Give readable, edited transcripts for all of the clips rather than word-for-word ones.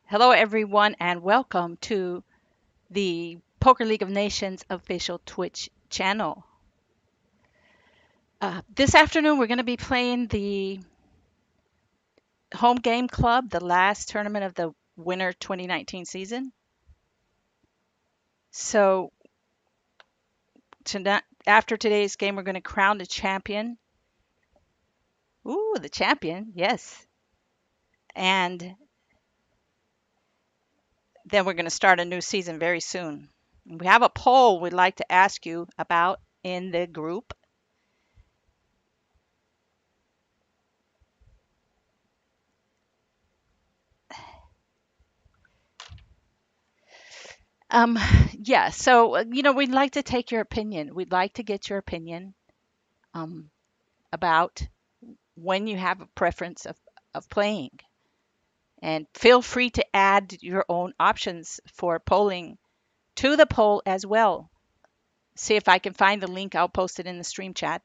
Hello, everyone, and welcome to the Poker League of Nations official Twitch channel. This afternoon, we're going to be playing the home game club, the last tournament of the winter 2019 season. So, tonight, after today's game, we're going to crown the champion. Ooh, the champion, yes. And then we're going to start a new season very soon. We have a poll we'd like to ask you about in the group. Um, yeah, so we'd like to take your opinion. We'd like to get your opinion um, about when you have a preference of playing. And feel free to add your own options for polling to the poll as well. See if I can find the link. I'll post it in the stream chat.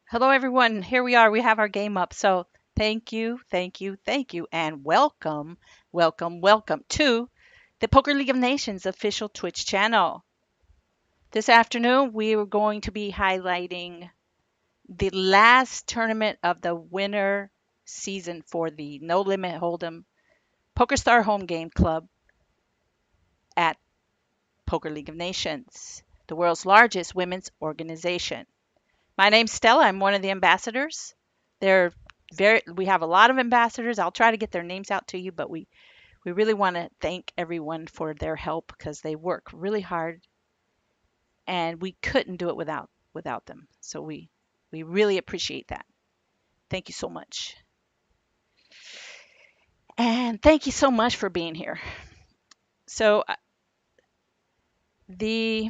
Hello, everyone. Here we are. We have our game up. So thank you, thank you, thank you, and welcome, welcome, welcome to the Poker League of Nations official Twitch channel. This afternoon, we are going to be highlighting the last tournament of the winter season for the No Limit Hold'em PokerStar Home Game Club at Poker League of Nations, the world's largest women's organization. My name's Stella. I'm one of the ambassadors. We have a lot of ambassadors. I'll try to get their names out to you, but we really want to thank everyone for their help because they work really hard and we couldn't do it without them. So we really appreciate that. Thank you so much. And thank you so much for being here. So the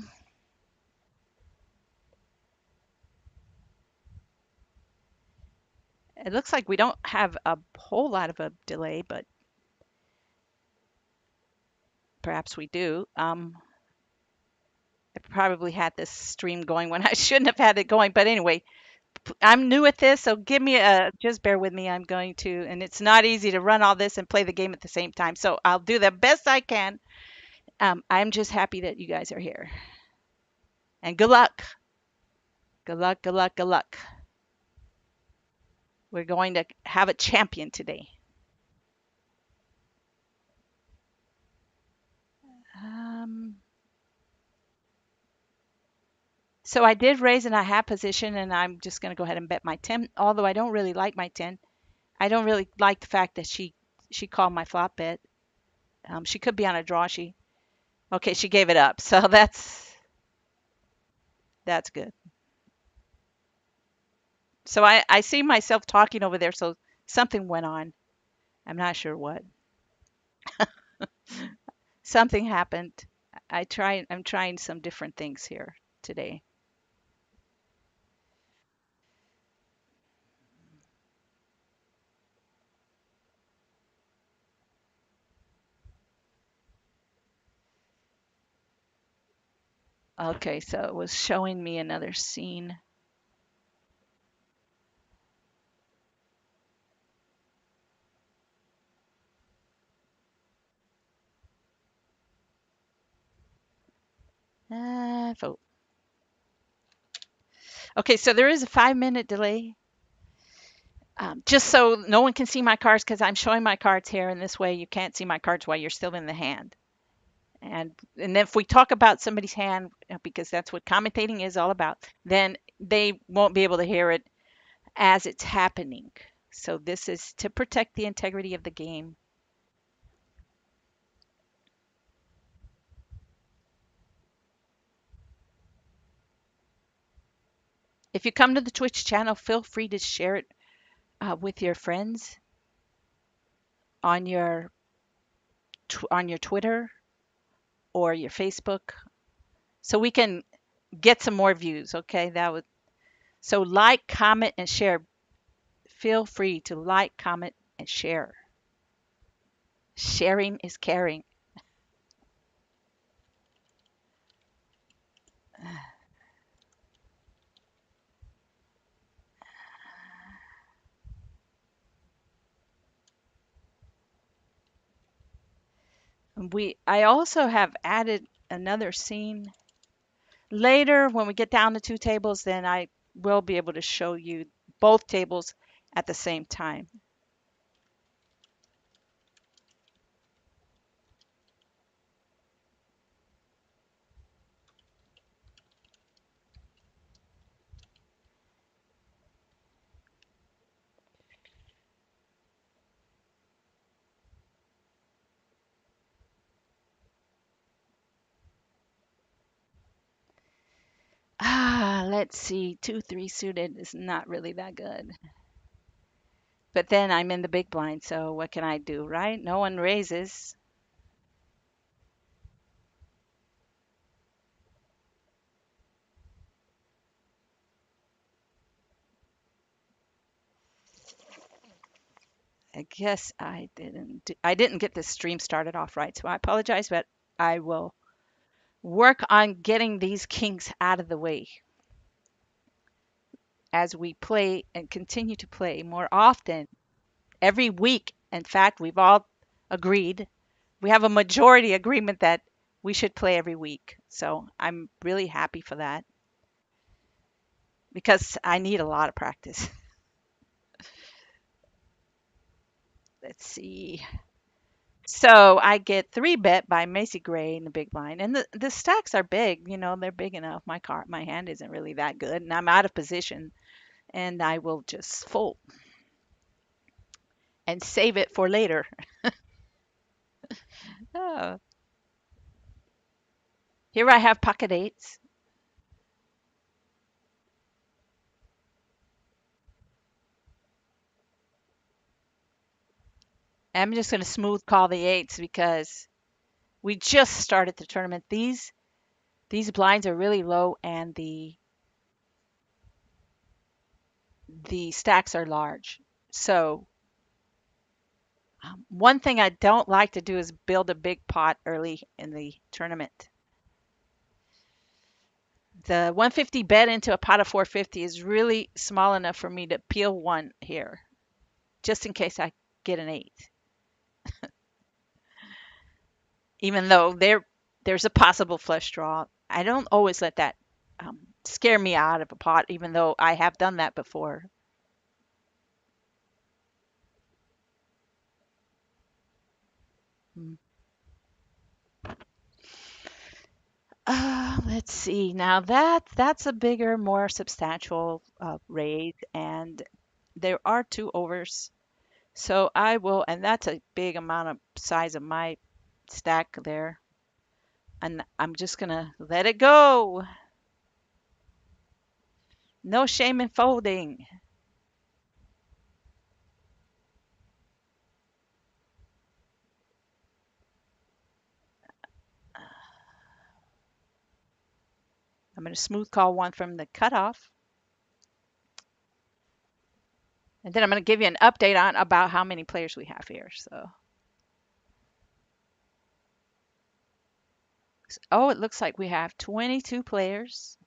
it looks like we don't have a whole lot of a delay, but perhaps we do. I probably had this stream going when I shouldn't have had it going, but anyway, I'm new at this, so give me a just bear with me. I'm going to, and it's not easy to run all this and play the game at the same time. So I'll do the best I can. I'm just happy that you guys are here, and good luck. Good luck. Good luck. Good luck. We're going to have a champion today. Um, so I did raise in a half position, and I'm just going to go ahead and bet my 10. Although I don't really like my 10. I don't really like the fact that she called my flop bet. She could be on a draw. Okay, she gave it up. So that's good. So I see myself talking over there. So something went on. I'm not sure what. Something happened. I'm trying some different things here today. Okay, so it was showing me another scene. Vote. Okay, so there is a 5 minute delay. Just so no one can see my cards because I'm showing my cards here, and this way you can't see my cards while you're still in the hand. And if we talk about somebody's hand, because that's what commentating is all about, then they won't be able to hear it as it's happening. So this is to protect the integrity of the game. If you come to the Twitch channel, feel free to share it with your friends on your Twitter or your Facebook, so we can get some more views. Okay, that would so like, comment, and share. Feel free to like, comment, and share. Sharing is caring. I also have added another scene later when we get down to two tables. Then I will be able to show you both tables at the same time. Let's see. 2-3 suited is not really that good. But then I'm in the big blind, so what can I do, right? No one raises. I guess I didn't get this stream started off right, so I apologize, but I will work on getting these kinks out of the way as we play and continue to play more often every week. In fact, we've all agreed. We have a majority agreement that we should play every week. So I'm really happy for that because I need a lot of practice. Let's see. So I get 3 bet by Macy Gray in the big blind, and the stacks are big. They're big enough. My hand isn't really that good, and I'm out of position, and I will just fold and save it for later. Oh, here I have pocket eights. I'm just going to smooth call the eights because we just started the tournament. These blinds are really low and the stacks are large. So one thing I don't like to do is build a big pot early in the tournament. The 150 bet into a pot of 450 is really small enough for me to peel one here, just in case I get an eight. Even though there's a possible flush draw, I don't always let that scare me out of a pot, even though I have done that before. Mm. Let's see. Now that's a bigger, more substantial raise, and there are two overs. So I will, and that's a big amount of size of my stack there. And I'm just gonna let it go. No shame in folding. I'm gonna smooth call one from the cutoff. And then I'm gonna give you an update on about how many players we have here. So, oh, it looks like we have 22 players.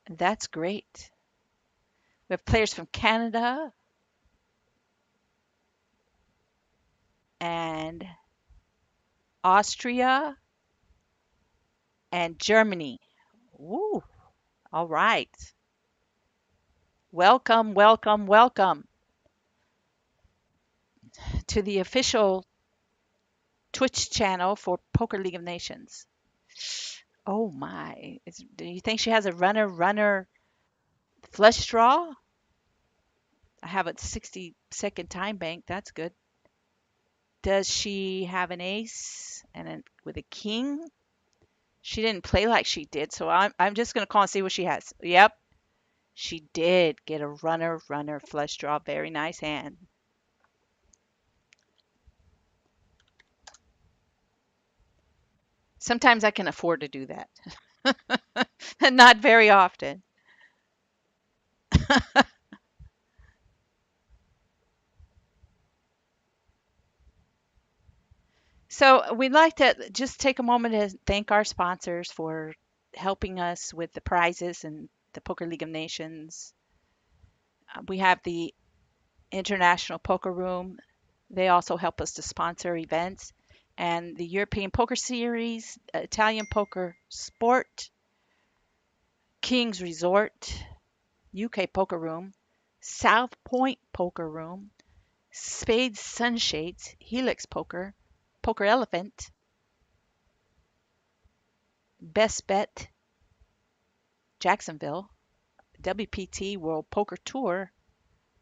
That's great. We have players from Canada and Austria and Germany. Woo! All right. Welcome, welcome, welcome to the official Twitch channel for Poker League of Nations. Oh my. Do you think she has a runner flush draw? I have a 60-second time bank. That's good. Does she have an ace and with a king? She didn't play like she did, so I'm just gonna call and see what she has. Yep, she did get a runner flush draw. Very nice hand. Sometimes I can afford to do that, and not very often. So we'd like to just take a moment to thank our sponsors for helping us with the prizes and the Poker League of Nations. We have the International Poker Room. They also help us to sponsor events. And the European Poker Series, Italian Poker Sport, King's Resort, UK Poker Room, South Point Poker Room, Spades Sunshades, Helix Poker, Poker Elephant, Best Bet Jacksonville, WPT World Poker Tour,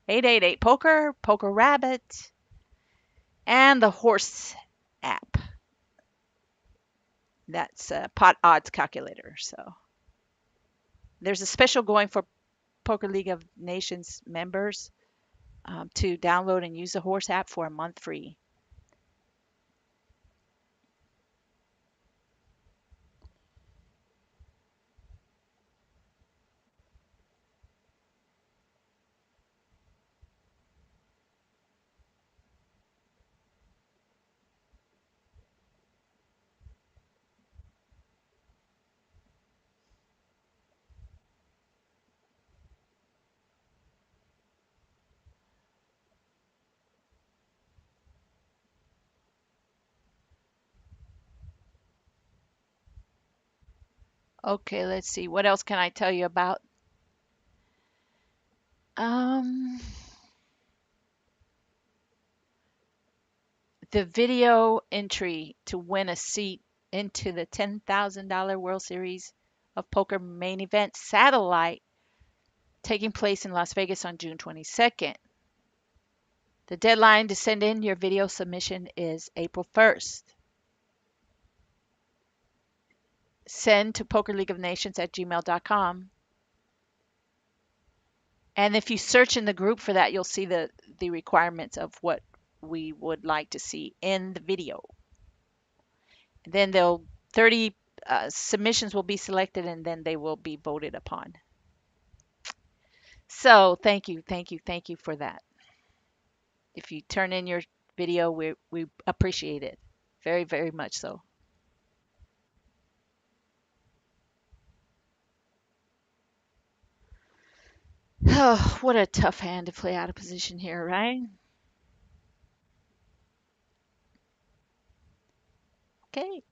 888 Poker, Poker Rabbit, and the Horse app. That's a pot odds calculator. So there's a special going for Poker League of Nations members to download and use the Horse app for a month free. Okay, let's see. What else can I tell you about? Um, the video entry to win a seat into the $10,000 World Series of Poker main event satellite taking place in Las Vegas on June 22nd. The deadline to send in your video submission is April 1st. Send to pokerleagueofnations@gmail.com. And if you search in the group for that, you'll see the requirements of what we would like to see in the video. Then they'll 30 submissions will be selected and then they will be voted upon. So thank you, thank you, thank you for that. If you turn in your video, we appreciate it very, very much so. Oh, what a tough hand to play out of position here, right? Okay.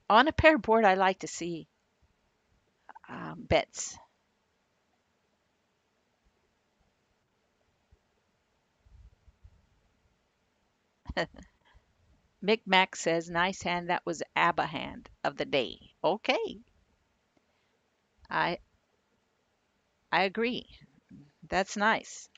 On a paired board, I like to see bets. Mick Mac says, nice hand. That was ABBA hand of the day. Okay. I I agree. That's nice.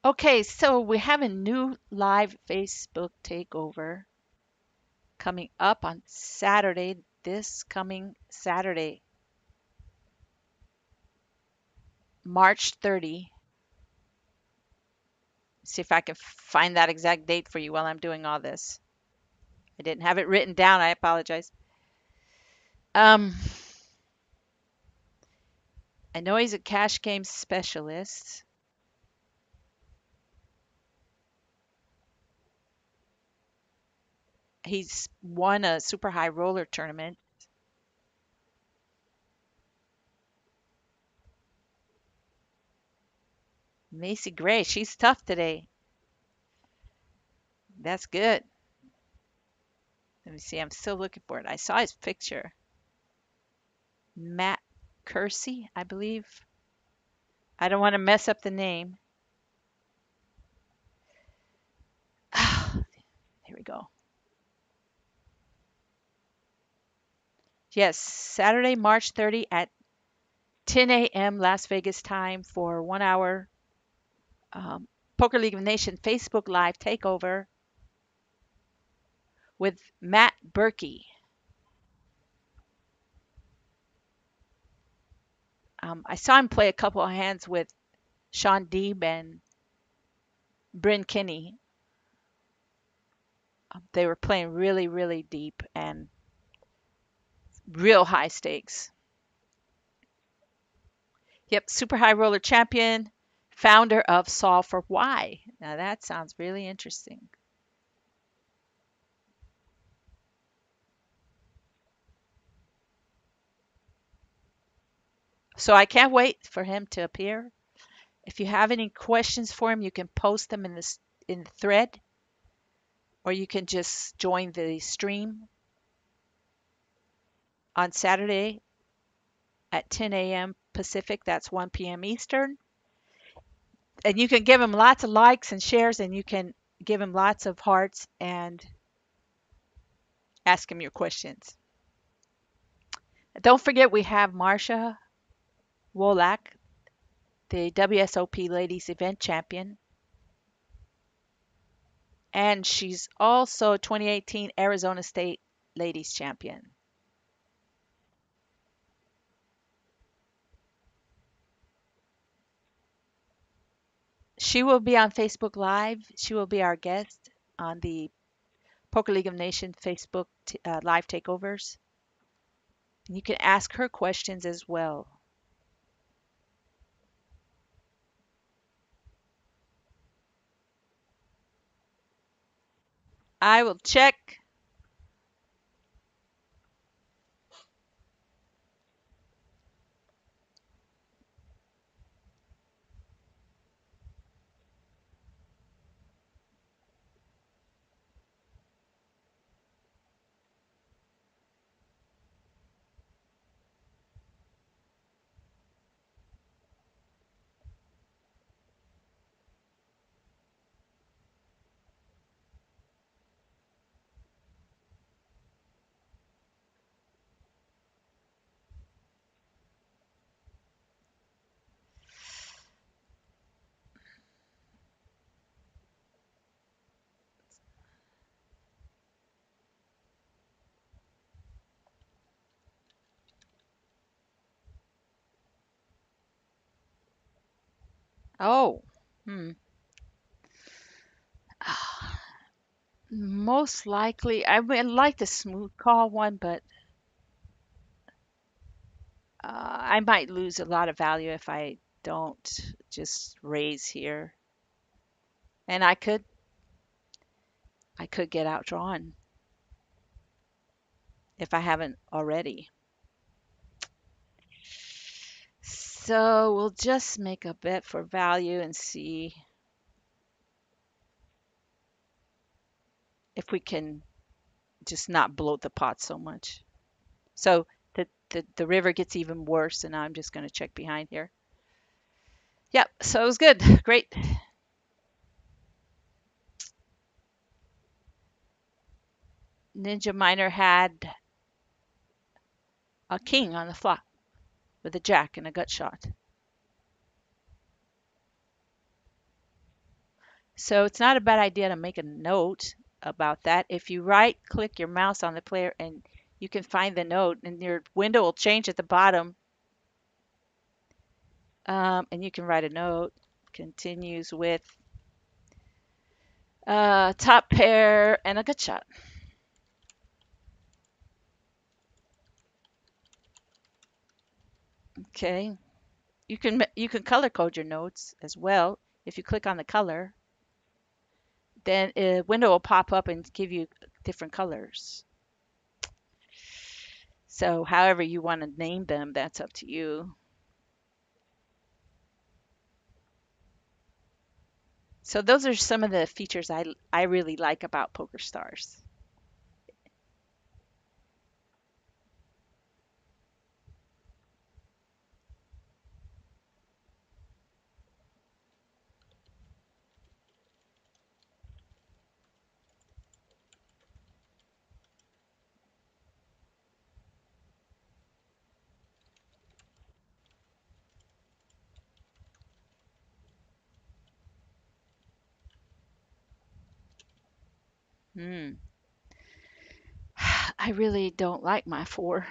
Okay, so we have a new live Facebook takeover coming up on Saturday, this coming Saturday, March 30. See if I can find that exact date for you while I'm doing all this. I didn't have it written down. I apologize. Um, I know he's a cash game specialist. He's won a super high roller tournament. Macy Gray, she's tough today. That's good. Let me see. I'm still looking for it. I saw his picture. Matt Kersey, I believe. I don't want to mess up the name. Here we go. Yes, Saturday, March 30 at 10 a.m. Las Vegas time for 1 hour um, Poker League of Nations Facebook Live takeover with Matt Berkey. I saw him play a couple of hands with Sean Deeb and Bryn Kinney. They were playing really, really deep and real high stakes. Yep, super high roller champion, founder of Solve for Why. Now that sounds really interesting. So I can't wait for him to appear. If you have any questions for him, you can post them in the thread, or you can just join the stream on Saturday at 10 a.m. Pacific. That's 1 p.m. Eastern. And you can give him lots of likes and shares, and you can give him lots of hearts and ask him your questions. Don't forget, we have Marsha Wolak, the WSOP Ladies Event Champion, and she's also 2018 Arizona State Ladies Champion. She will be on Facebook Live. She will be our guest on the Poker League of Nations Facebook live takeovers. You can ask her questions as well. I will check. Oh, hmm. Most likely, I would like the smooth call one, but I might lose a lot of value if I don't just raise here. And I could get outdrawn if I haven't already. So we'll just make a bet for value and see if we can just not bloat the pot so much. So the river gets even worse, and I'm just going to check behind here. Yep, so it was good. Great. Ninja Miner had a king on the flop with a jack and a gut shot. So it's not a bad idea to make a note about that. If you right click your mouse on the player and you can find the note, and your window will change at the bottom, and you can write a note. Continues with top pair and a gut shot. Okay. You can color code your notes as well. If you click on the color, then a window will pop up and give you different colors. So however you want to name them, that's up to you. So those are some of the features I really like about PokerStars. Hmm. I really don't like my four.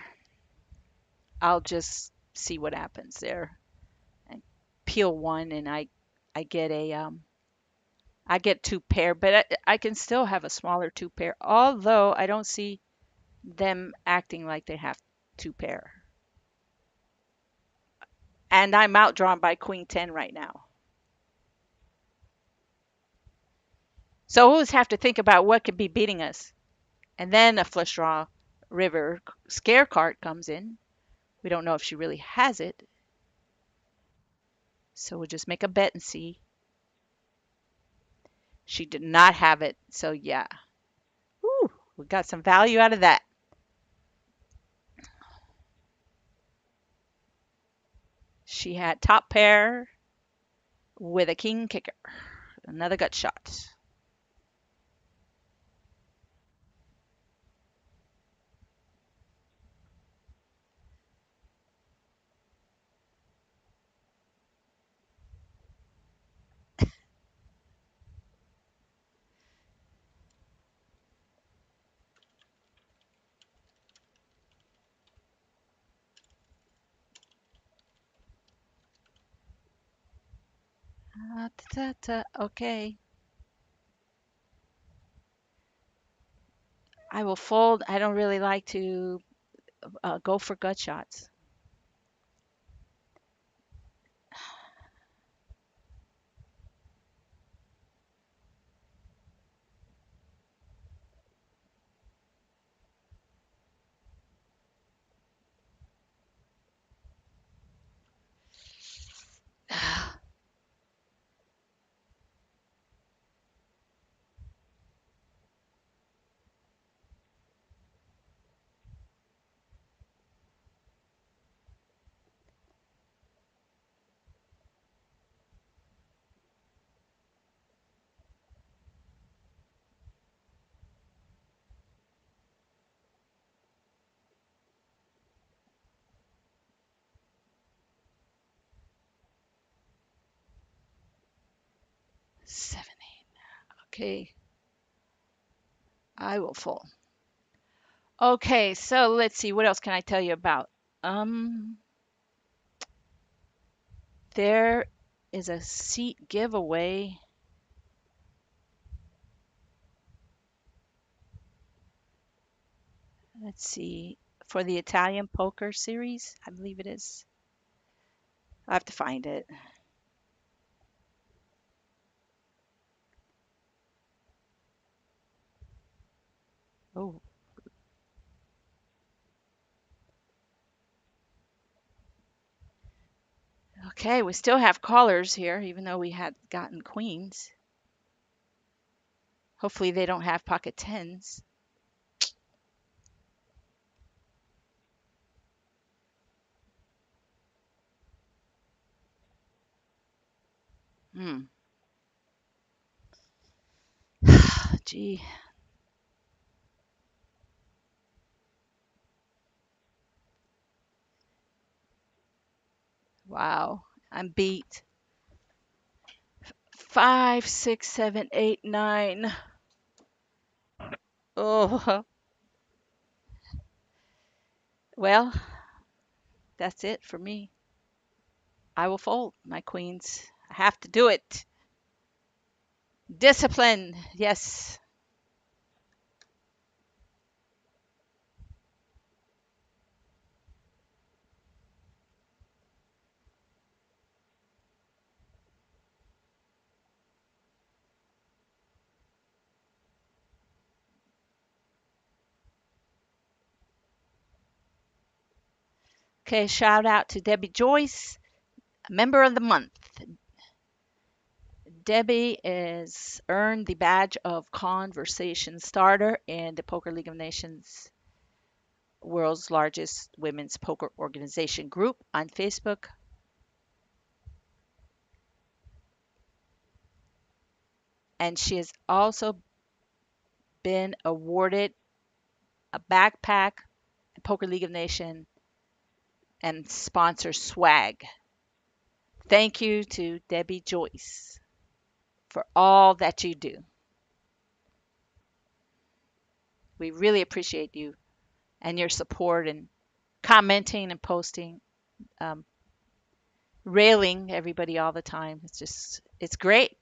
I'll just see what happens there. I peel one and I get two pair, but I can still have a smaller two pair, although I don't see them acting like they have two pair. And I'm outdrawn by queen 10 right now. So we'll just have to think about what could be beating us. And then a flush draw river scare card comes in. We don't know if she really has it. So we'll just make a bet and see. She did not have it. So yeah. Whew, we got some value out of that. She had top pair with a king kicker. Another gut shot. Okay. I will fold. I don't really like to go for gut shots. 7, 8. Okay. I will fold. Okay, so let's see. What else can I tell you about? Um, there. is a seat giveaway. Let's see. For the Italian poker series, I believe it is. I have to find it. Oh, okay. We still have callers here, even though we had gotten queens. Hopefully, they don't have pocket tens. Hmm. Gee. Wow. I'm beat. Five, six, seven, eight, nine. Oh, well, that's it for me. I will fold my queens. I have to do it. Discipline. Yes. Okay, shout out to Debbie Joyce, member of the month. Debbie is earned the badge of conversation starter in the Poker League of Nations, world's largest women's poker organization group on Facebook. And she has also been awarded a backpack, Poker League of Nations, and sponsor swag. Thank you to Debbie Joyce for all that you do. We really appreciate you and your support and commenting and posting, um, railing everybody all the time. It's just, it's great.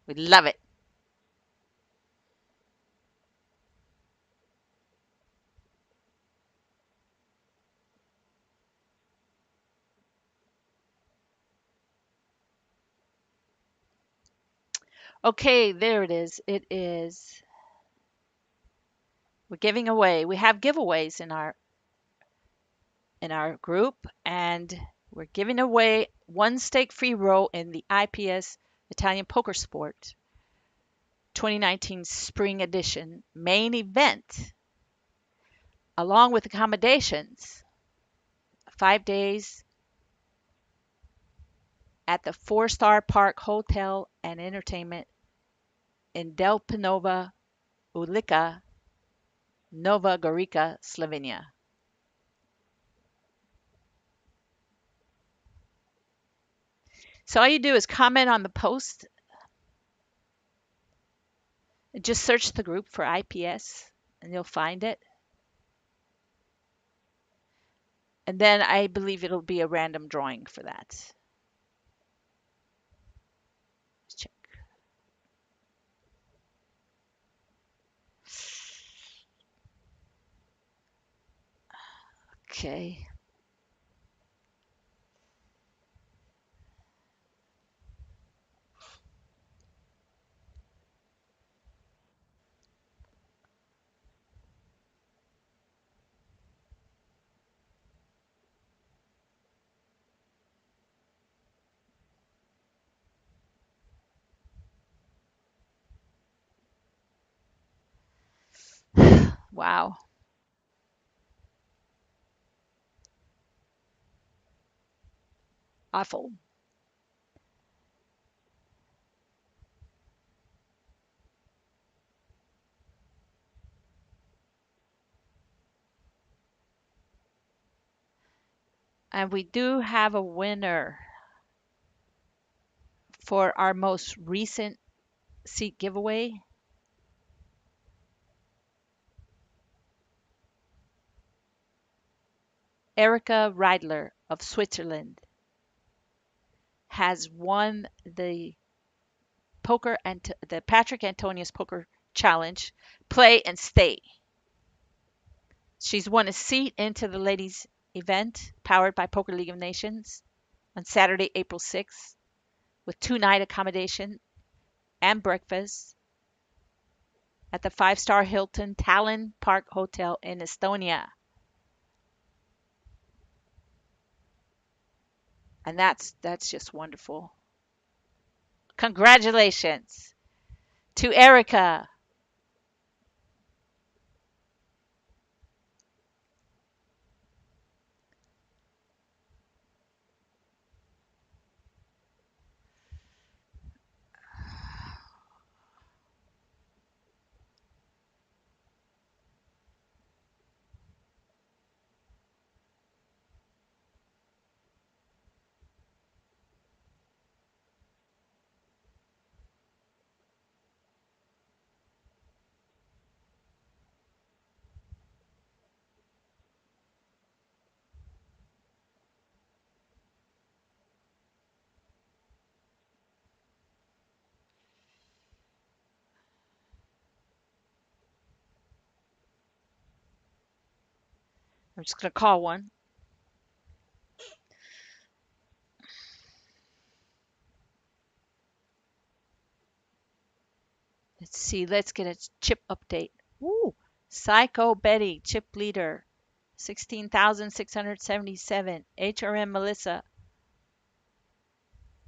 We love it. Okay, there it is. It is, we're giving away. We have giveaways in our group, and we're giving away one stake free roll in the IPS Italian Poker Sport 2019 Spring Edition main event, along with accommodations, 5 days at the four-star Park Hotel and Entertainment in Del Panova, Ulica, Nova Gorica, Slovenia. So all you do is comment on the post, just search the group for IPS and you'll find it. And then I believe it'll be a random drawing for that. Let's check. Okay. Wow. Awful. And we do have a winner for our most recent seat giveaway. Erica Reidler of Switzerland has won the Patrick Antonius Poker Challenge Play and Stay. She's won a seat into the ladies event powered by Poker League of Nations on Saturday, April 6th, with 2-night accommodation and breakfast at the 5-star Hilton Tallinn Park Hotel in Estonia. And that's just wonderful. Congratulations to Erica. I'm just going to call one. Let's see. Let's get a chip update. Ooh, Psycho Betty, chip leader, 16,677. HRM Melissa,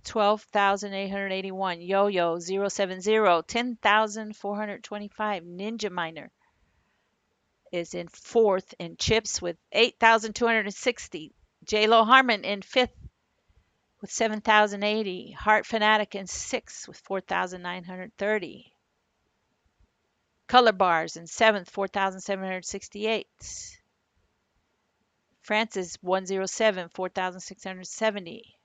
12,881. Yo-Yo 070, 10,425. Ninja Miner is in fourth in chips with 8,260. J-Lo Harmon in fifth with 7,080. Heart Fanatic in sixth with 4,930. Color Bars in seventh, 4,768. Francis 107, 4,670.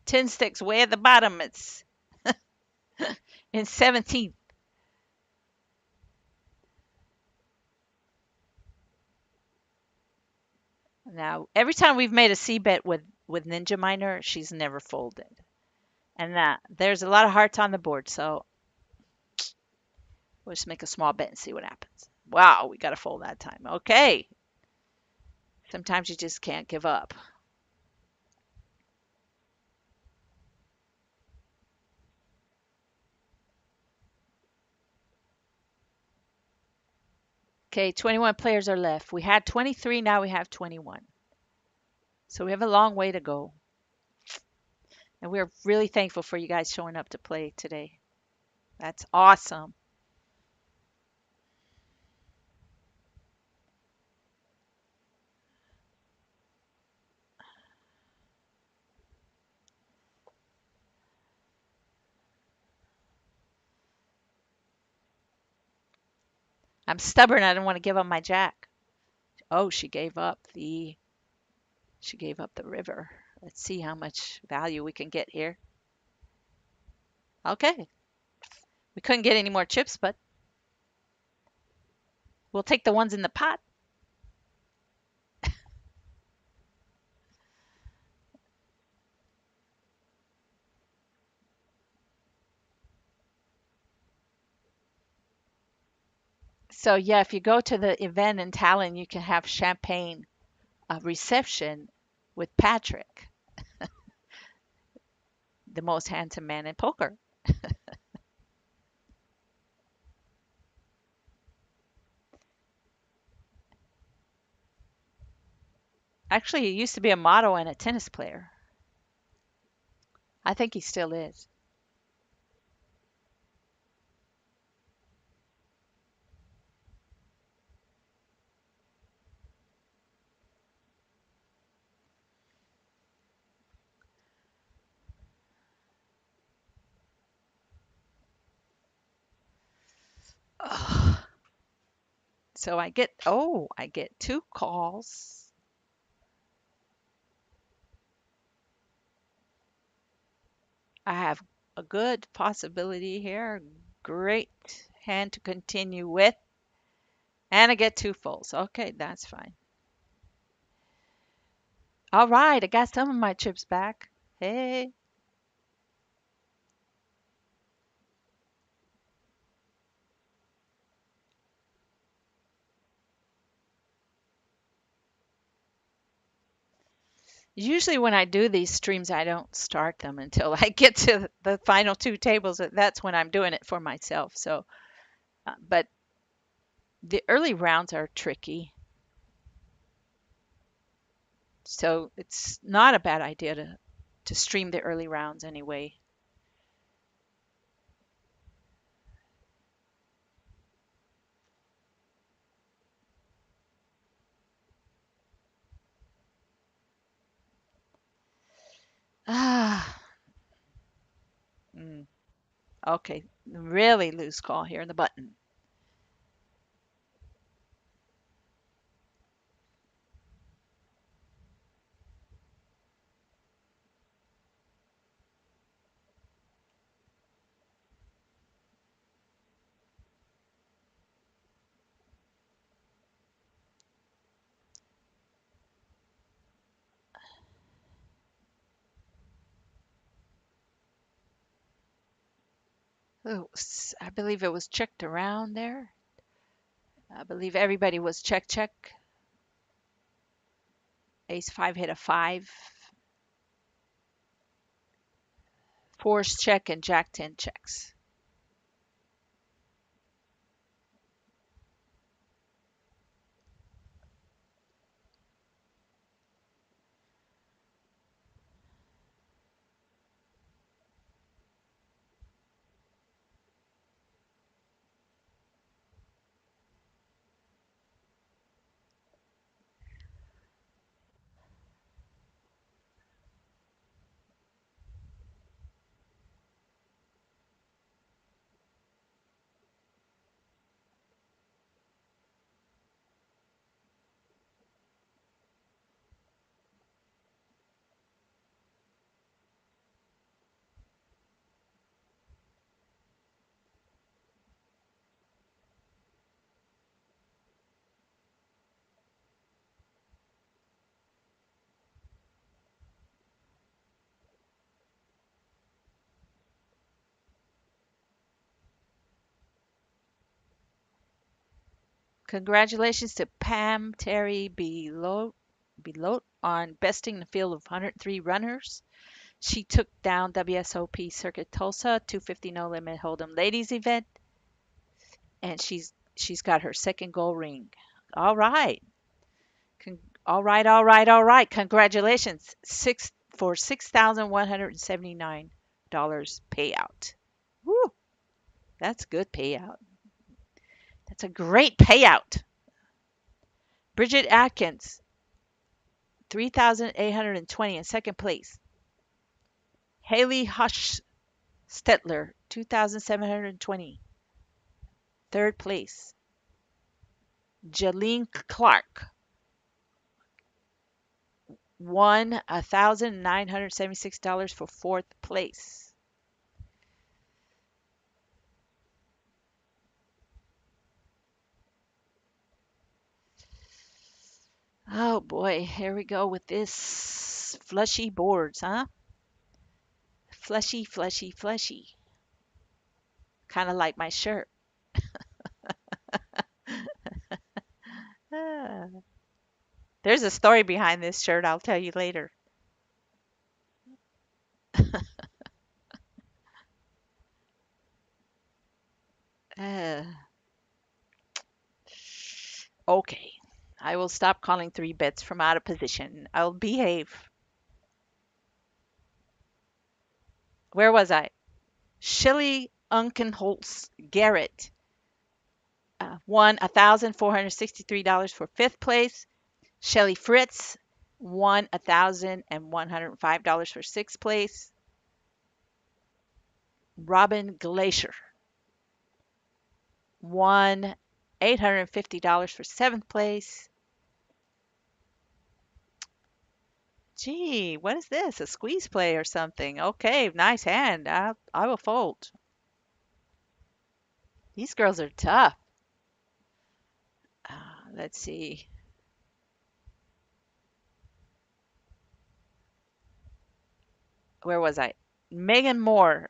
Ten Sticks way at the bottom. It's in 17th. Now, every time we've made a C bet with Ninja Miner, she's never folded. And there's a lot of hearts on the board, so we'll just make a small bet and see what happens. Wow, we got to fold that time. Okay. Sometimes you just can't give up. Okay, 21 players are left. We had 23, now we have 21. So we have a long way to go. And we're really thankful for you guys showing up to play today. That's awesome. I'm stubborn. I don't want to give up my jack. Oh, she gave up the river. Let's see how much value we can get here. Okay. We couldn't get any more chips, but we'll take the ones in the pot. So yeah, if you go to the event in Tallinn, you can have champagne reception with Patrick, the most handsome man in poker. Actually, he used to be a model and a tennis player. I think he still is. Ugh. So I get two calls. I have a good possibility here. Great hand to continue with. And I get two fulls. Okay, that's fine. All right, I got some of my chips back. Hey. Usually when I do these streams, I don't start them until I get to the final two tables. That's when I'm doing it for myself. So, but the early rounds are tricky. So it's not a bad idea to stream the early rounds anyway. Ah, mm, okay. Really loose call here in the button. Oh, I believe it was checked around there. I believe everybody was check, check. Ace five hit a five. Fours check and Jack 10 checks. Congratulations to Pam Terry Belote on besting the field of 103 runners. She took down WSOP Circuit Tulsa 250 no limit hold'em ladies event, and she's got her second gold ring. All right. All right, all right, all right. Congratulations. $6,179 payout. Woo, that's good payout. That's a great payout. Bridget Atkins, 3,820 in second place. Haley Hush Stetler, 2,720, third place. Jaleen Clark won $1,976 for fourth place. Oh boy, here we go with this fleshy boards, huh? Fleshy, fleshy, fleshy. Kind of like my shirt. Ah, there's a story behind this shirt. I'll tell you later. Uh, okay. I will stop calling three bets from out of position. I'll behave. Where was I? Shelley Unkenholz Garrett won $1,463 for fifth place. Shelley Fritz won $1,105 for sixth place. Robin Glacier won $850 for seventh place. Gee, what is this? A squeeze play or something? Okay, nice hand. I will fold. These girls are tough. Let's see. Where was I? Megan Moore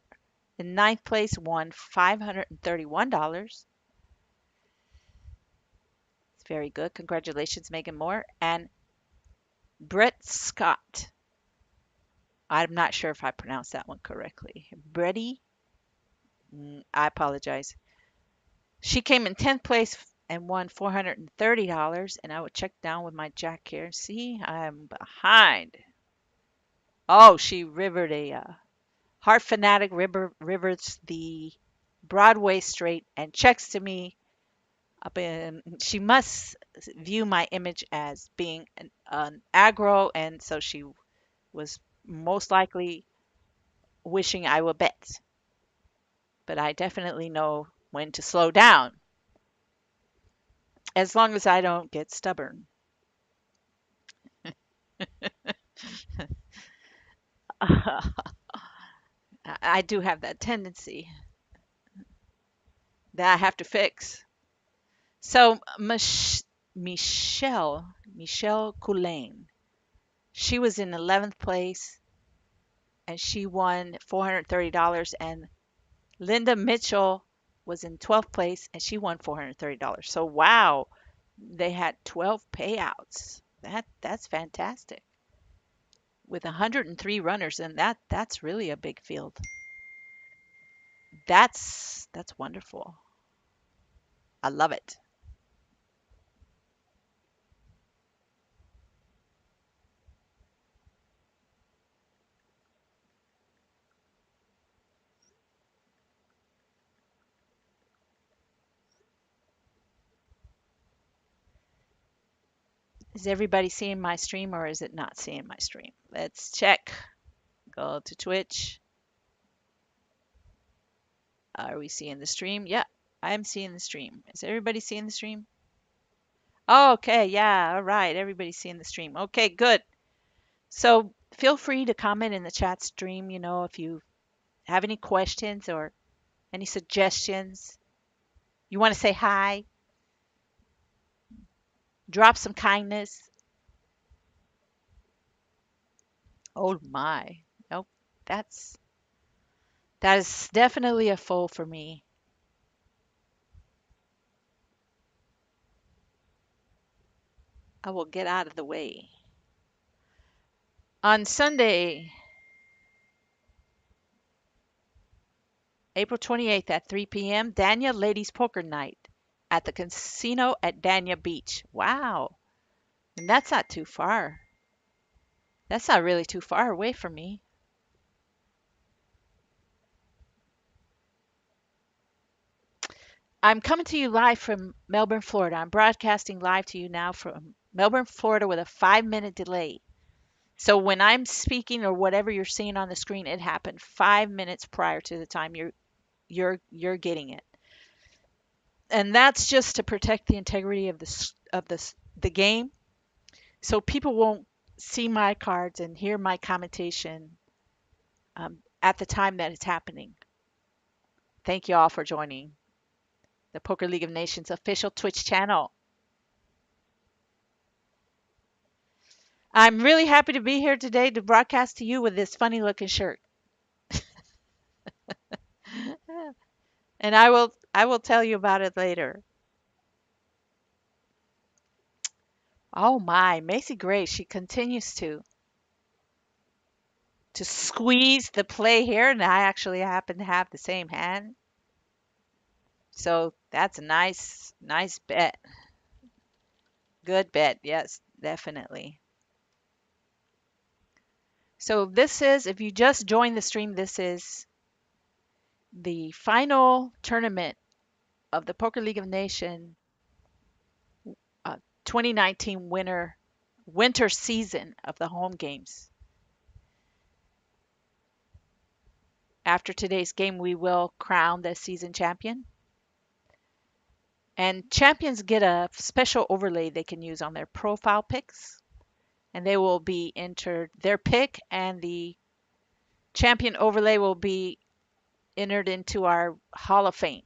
in ninth place won $531. It's very good. Congratulations, Megan Moore. And Brett Scott. I'm not sure if I pronounced that one correctly. Bretty, I apologize. She came in 10th place and won $430. And I will check down with my jack here. See, I'm behind. Oh, she rivered a Heart Fanatic rivers the Broadway straight and checks to me up in. She must view my image as being an aggro, and so she was most likely wishing I would bet. But I definitely know when to slow down, as long as I don't get stubborn. I do have that tendency that I have to fix. So Michelle Coulain, she was in 11th place and she won $430. And Linda Mitchell was in 12th place and she won $430. So wow, they had 12 payouts. That's fantastic. With 103 runners, and that's really a big field. That's wonderful. I love it. Is everybody seeing my stream or is it not seeing my stream? Let's check. Go to Twitch. Are we seeing the stream? Yeah, I'm seeing the stream. Is everybody seeing the stream? Okay, yeah, all right. Everybody's seeing the stream. Okay, good. So feel free to comment in the chat stream, if you have any questions or any suggestions. You want to say hi, drop some kindness. Oh my. Nope. That's that is definitely a fold for me. I will get out of the way. On Sunday, April 28th at 3 p.m., Dania Ladies Poker Night at the casino at Dania Beach. Wow. And that's not too far. That's not really too far away from me. I'm coming to you live from Melbourne, Florida. I'm broadcasting live to you now from Melbourne, Florida with a 5-minute delay. So when I'm speaking or whatever you're seeing on the screen, it happened 5 minutes prior to the time you're getting it. And that's just to protect the integrity of the game. So people won't see my cards and hear my commentation at the time that it's happening. Thank you all for joining the Poker League of Nations official Twitch channel. I'm really happy to be here today to broadcast to you with this funny looking shirt. And I will tell you about it later. Oh my, Macy Gray, she continues to squeeze the play here, and I actually happen to have the same hand. So that's a nice bet. Good bet. Yes, definitely. So this is, if you just joined the stream, this is the final tournament of the Poker League of Nations 2019 winter season of the home games. After today's game, we will crown the season champion. And champions get a special overlay they can use on their profile pics. and they will be entered. Their pick and the champion overlay will be entered into our Hall of Fame.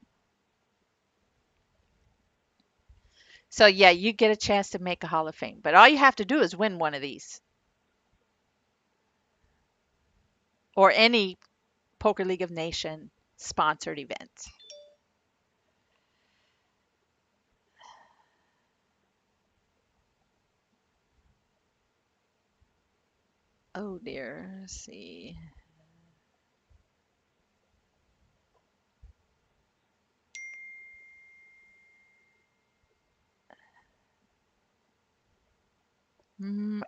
So yeah, you get a chance to make a Hall of Fame, but all you have to do is win one of these or any Poker League of Nations sponsored event. Oh dear, let's see.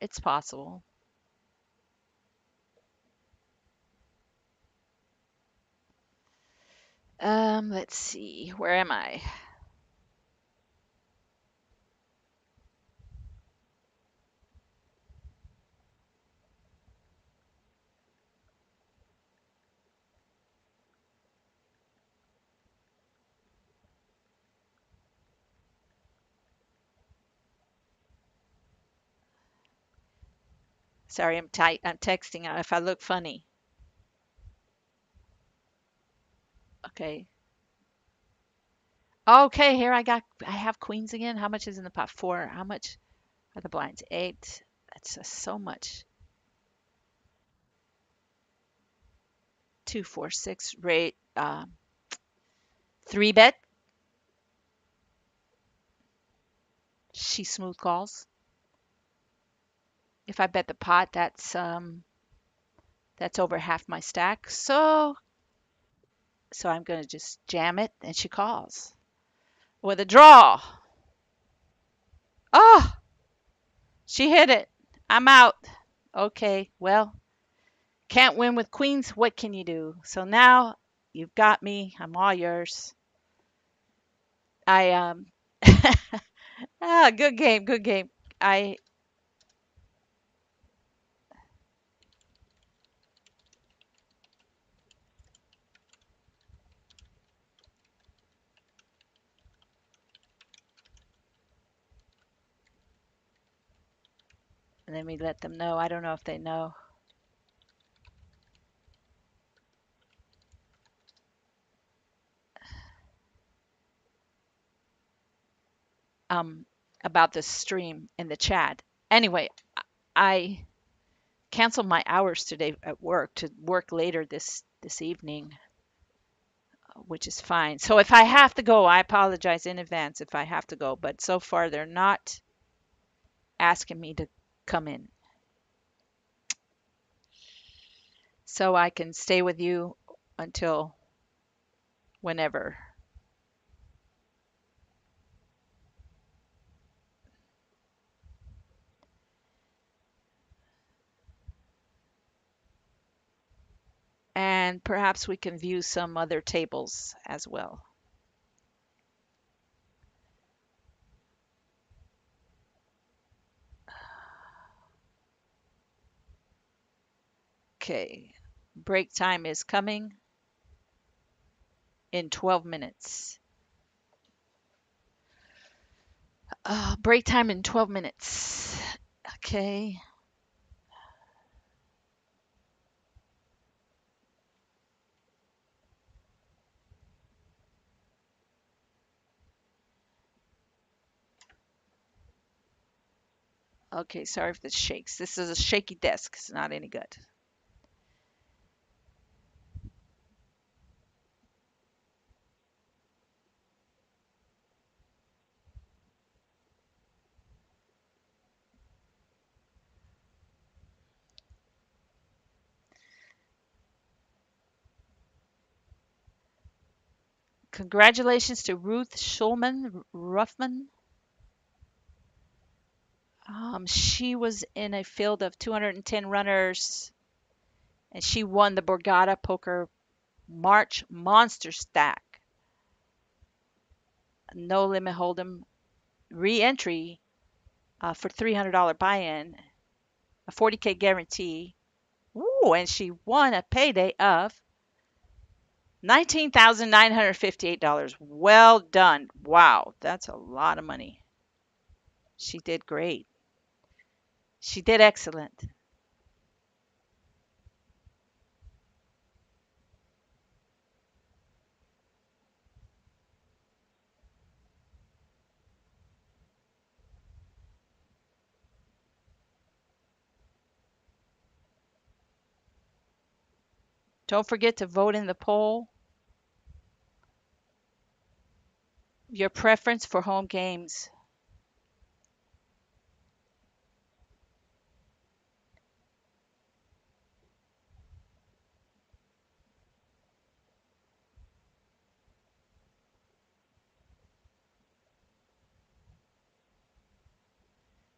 It's possible. Let's see. Where am I? Sorry, I'm tight. I'm texting if I look funny. Okay. Okay, here I have queens again. How much is in the pot? Four. How much are the blinds? Eight. That's so much. Two, four, six. Rate. Three bet. She smooth calls. If I bet the pot, that's over half my stack. So I'm gonna just jam it, and she calls with a draw. Oh, she hit it. I'm out. Okay, well, can't win with queens. What can you do? So now you've got me. I'm all yours. I good game, good game. I Let me let them know. I don't know if they know. Um, about this stream in the chat. Anyway, I canceled my hours today at work to work later this evening, which is fine. So if I have to go, I apologize in advance if I have to go. But so far, they're not asking me to come in, so I can stay with you until whenever. And perhaps we can view some other tables as well. Okay, break time is coming in 12 minutes. Break time in 12 minutes. Okay. Okay, sorry if this shakes. This is a shaky desk. It's not any good. Congratulations to Ruth Schulman Ruffman. She was in a field of 210 runners, and she won the Borgata Poker March Monster Stack. No limit hold'em re-entry for $300 buy-in, a 40K guarantee. Ooh, and she won a payday of $19,958. Well done. Wow, that's a lot of money. She did great. She did excellent. Don't forget to vote in the poll your preference for home games.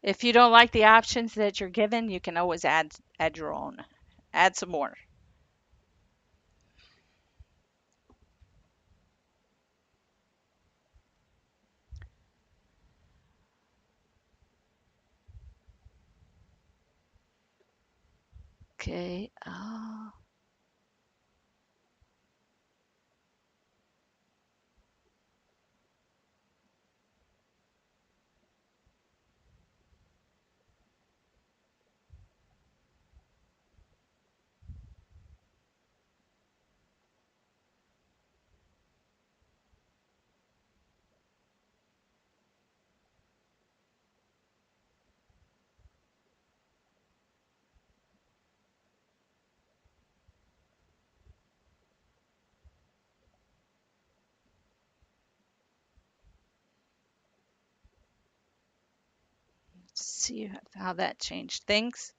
If you don't like the options that you're given, you can always add your own. Add some more. Okay. See how that changed things.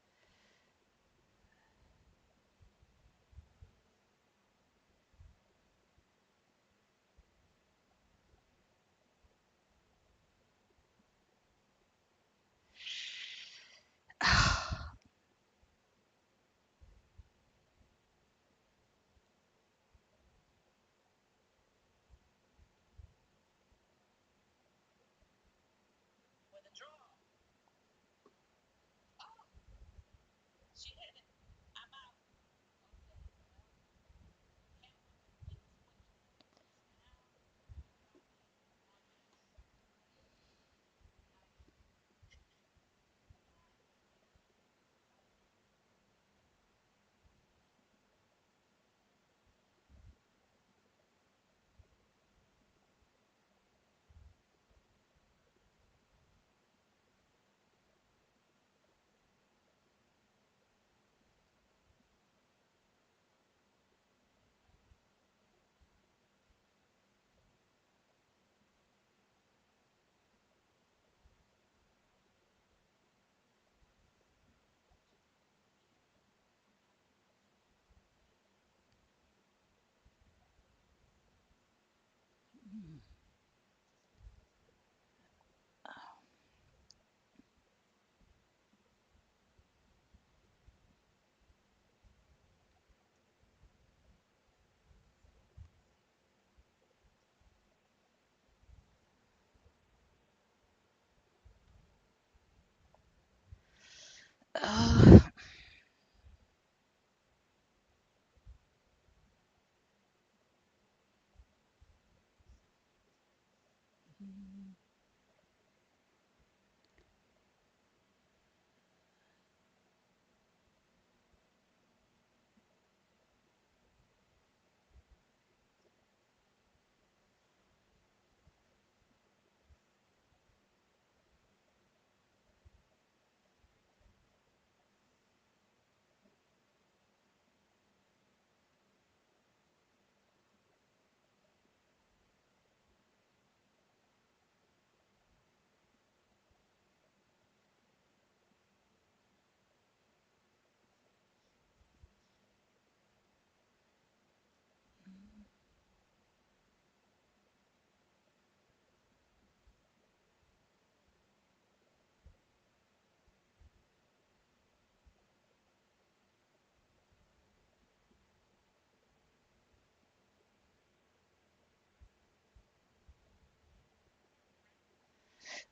Uh,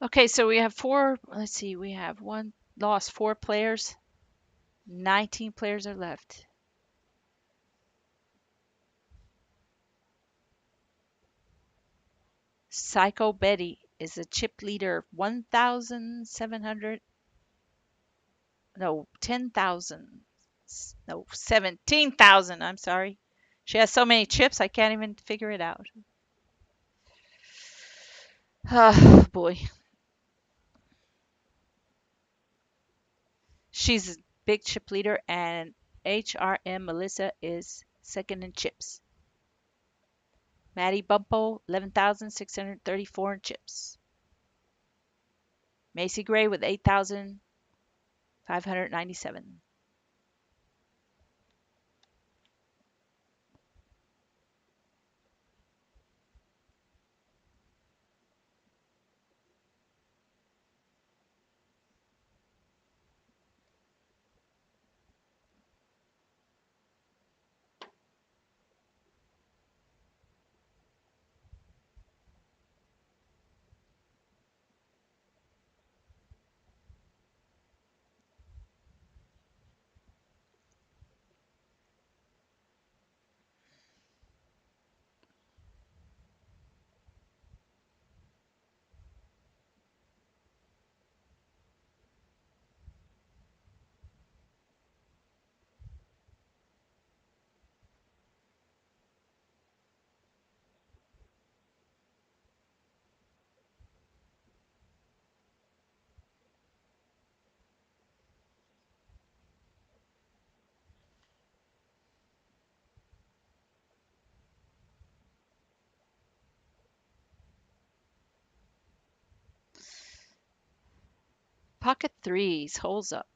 okay, so we have four. Let's see, we have one lost four players. 19 players are left. Psycho Betty is a chip leader, 1,700. No, 10,000. No, 17,000. I'm sorry. She has so many chips, I can't even figure it out. Oh, boy. She's a big chip leader, and HRM Melissa is second in chips. Maddie Bumpo, 11,634 in chips. Macy Gray with 8,597. Pocket threes, holds up.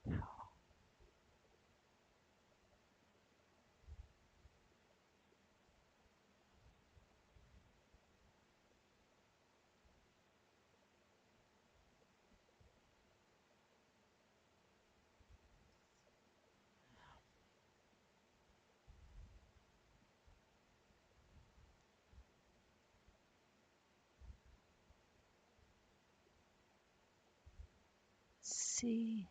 Let's see.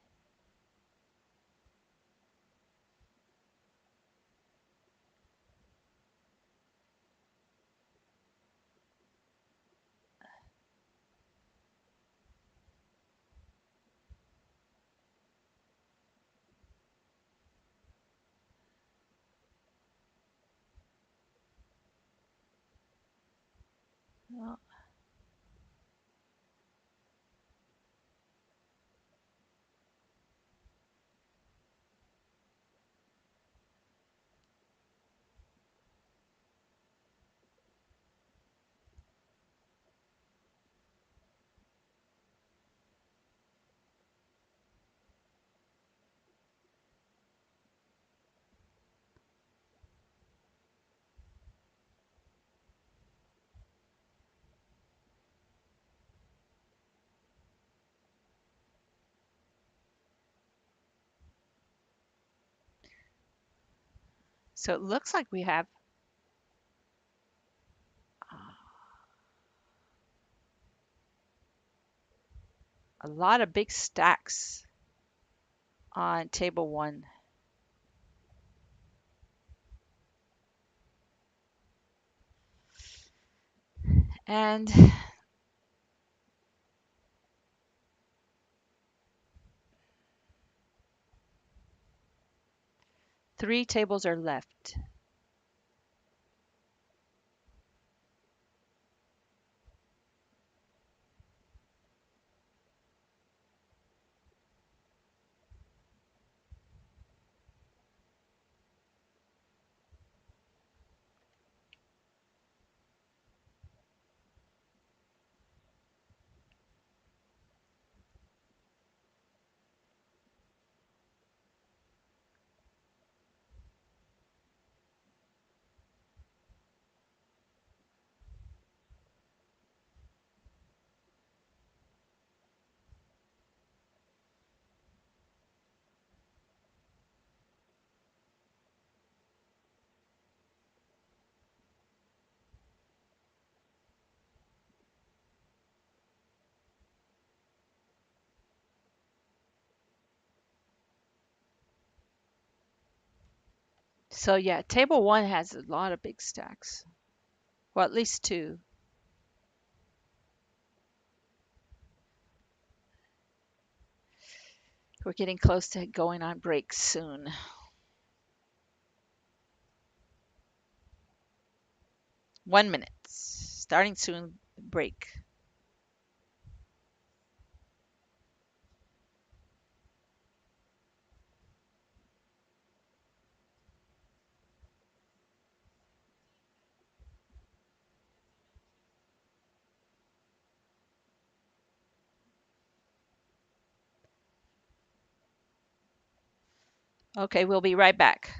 Oh, so it looks like we have a lot of big stacks on table one. And three tables are left. So yeah, table one has a lot of big stacks. Well, at least two. We're getting close to going on break soon. 1 minute. Starting soon, break. Okay, we'll be right back.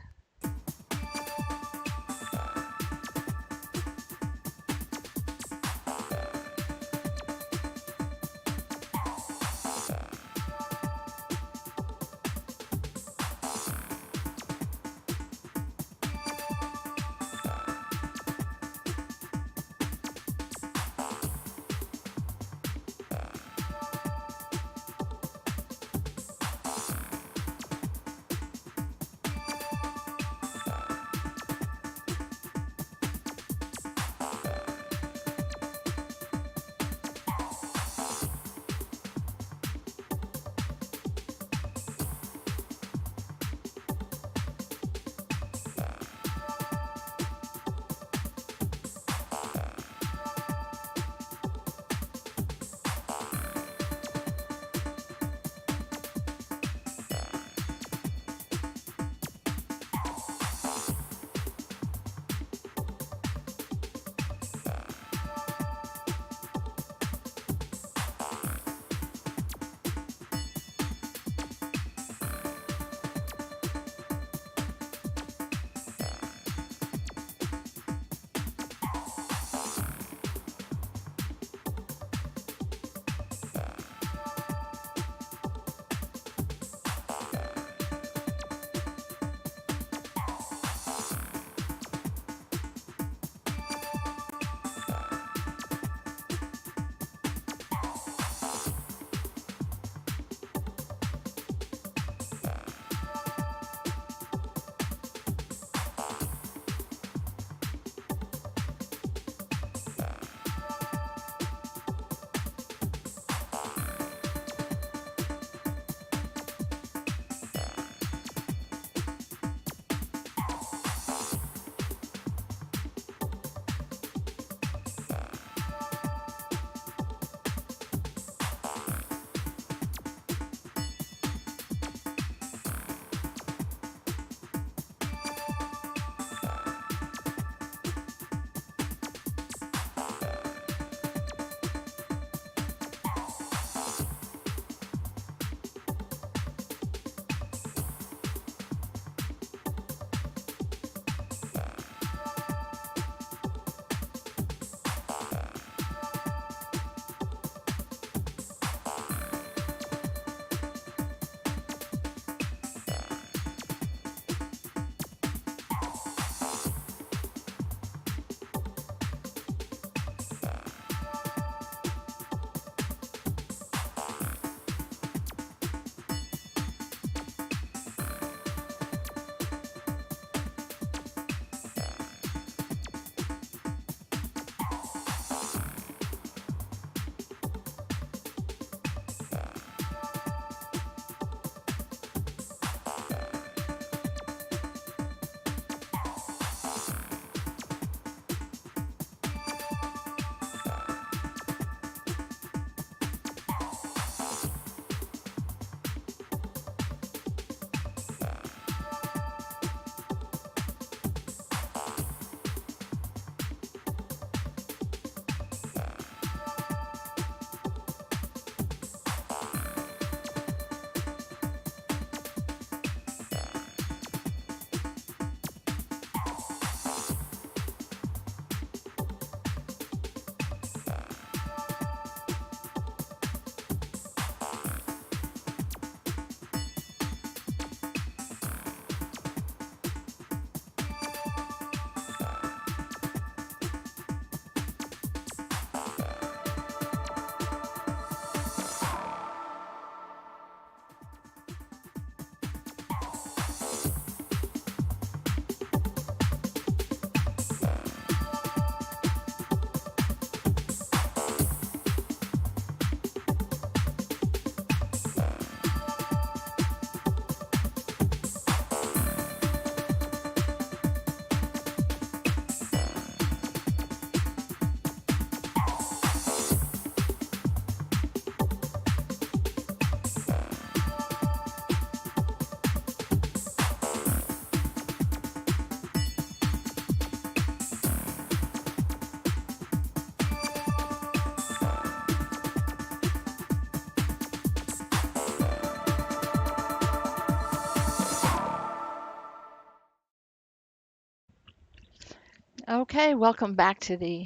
Okay, welcome back to the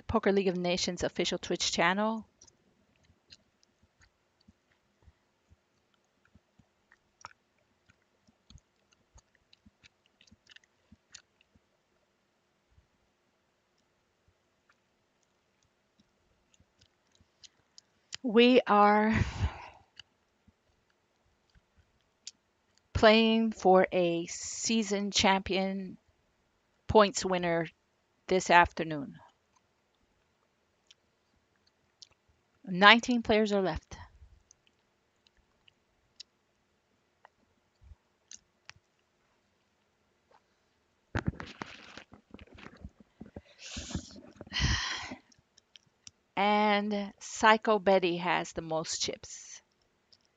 Poker League of Nations official Twitch channel. We are playing for a season champion points winner this afternoon. 19 players are left. And Psycho Betty has the most chips.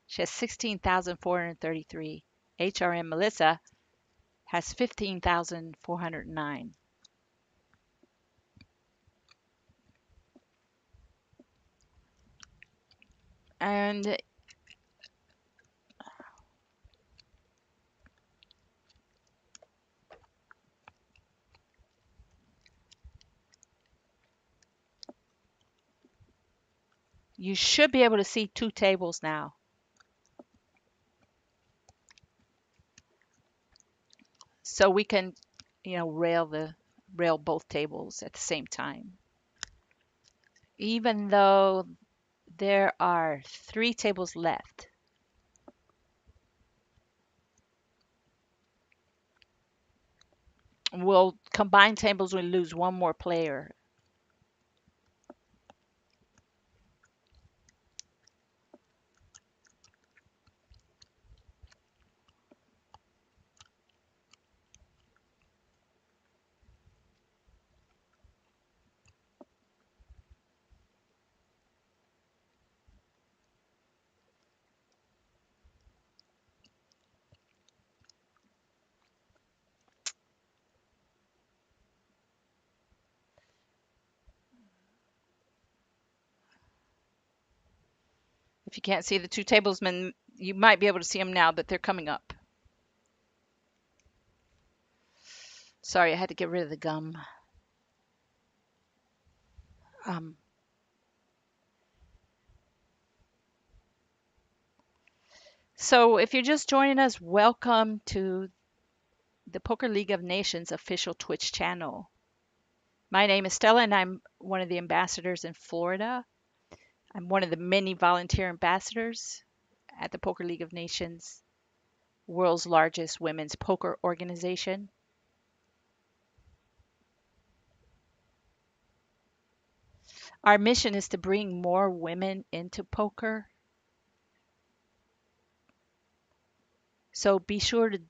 She has 16,433. HRM Melissa has 15,409. And you should be able to see two tables now. So we can, rail both tables at the same time. Even though there are 3 tables left. We'll combine tables, we lose one more player. If you can't see the 2 tablesmen, you might be able to see them now that they're coming up. Sorry, I had to get rid of the gum. Um, so if you're just joining us, welcome to the Poker League of Nations official Twitch channel. My name is Stella, and I'm one of the ambassadors in Florida. I'm one of the many volunteer ambassadors at the Poker League of Nations, world's largest women's poker organization. Our mission is to bring more women into poker. So be sure to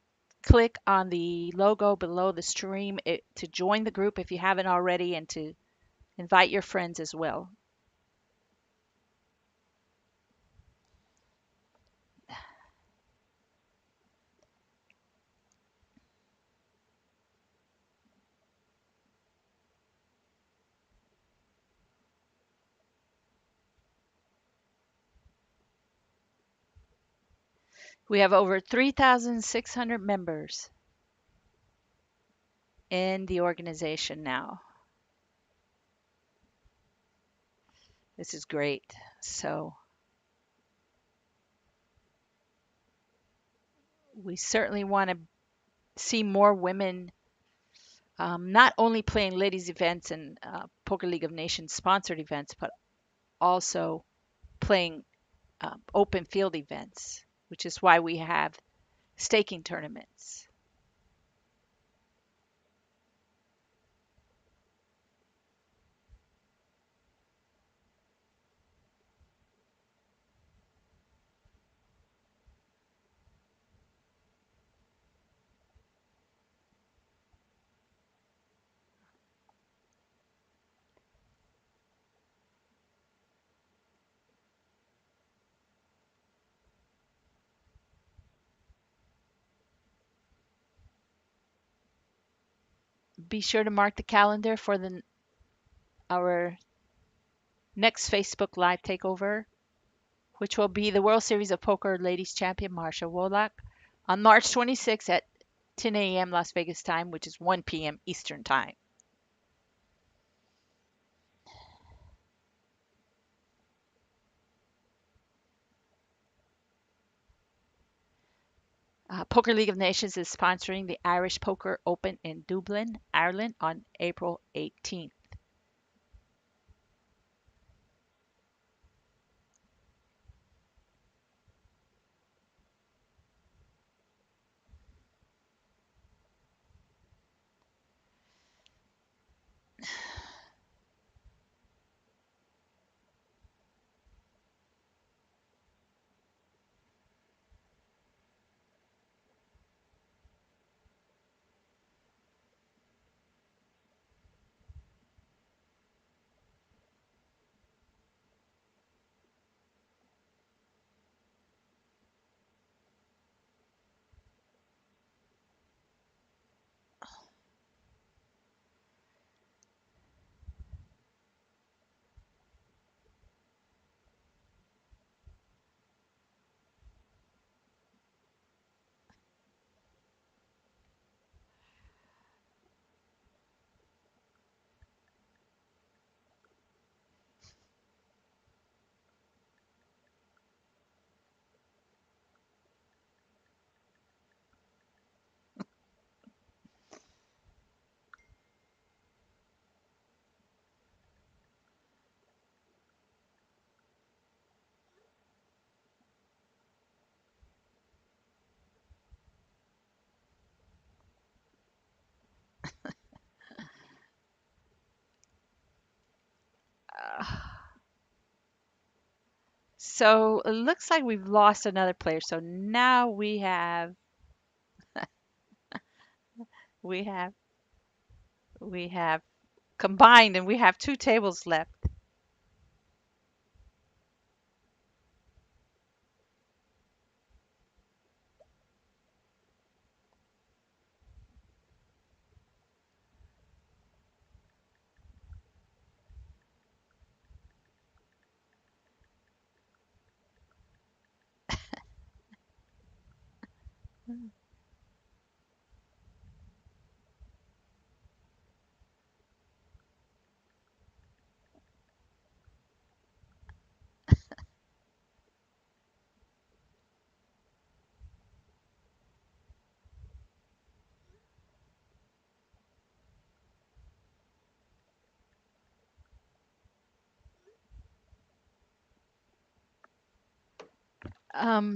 click on the logo below the stream to join the group if you haven't already, and to invite your friends as well. We have over 3,600 members in the organization now. This is great. So we certainly want to see more women not only playing ladies events and Poker League of Nations sponsored events, but also playing open field events, which is why we have staking tournaments. Be sure to mark the calendar for our next Facebook Live takeover, which will be the World Series of Poker Ladies Champion Marsha Wolak on March 26th at 10 a.m. Las Vegas time, which is 1 p.m. Eastern time. Poker League of Nations is sponsoring the Irish Poker Open in Dublin, Ireland on April 18th. Uh, so it looks like we've lost another player. So now we have we have combined and we have two tables left.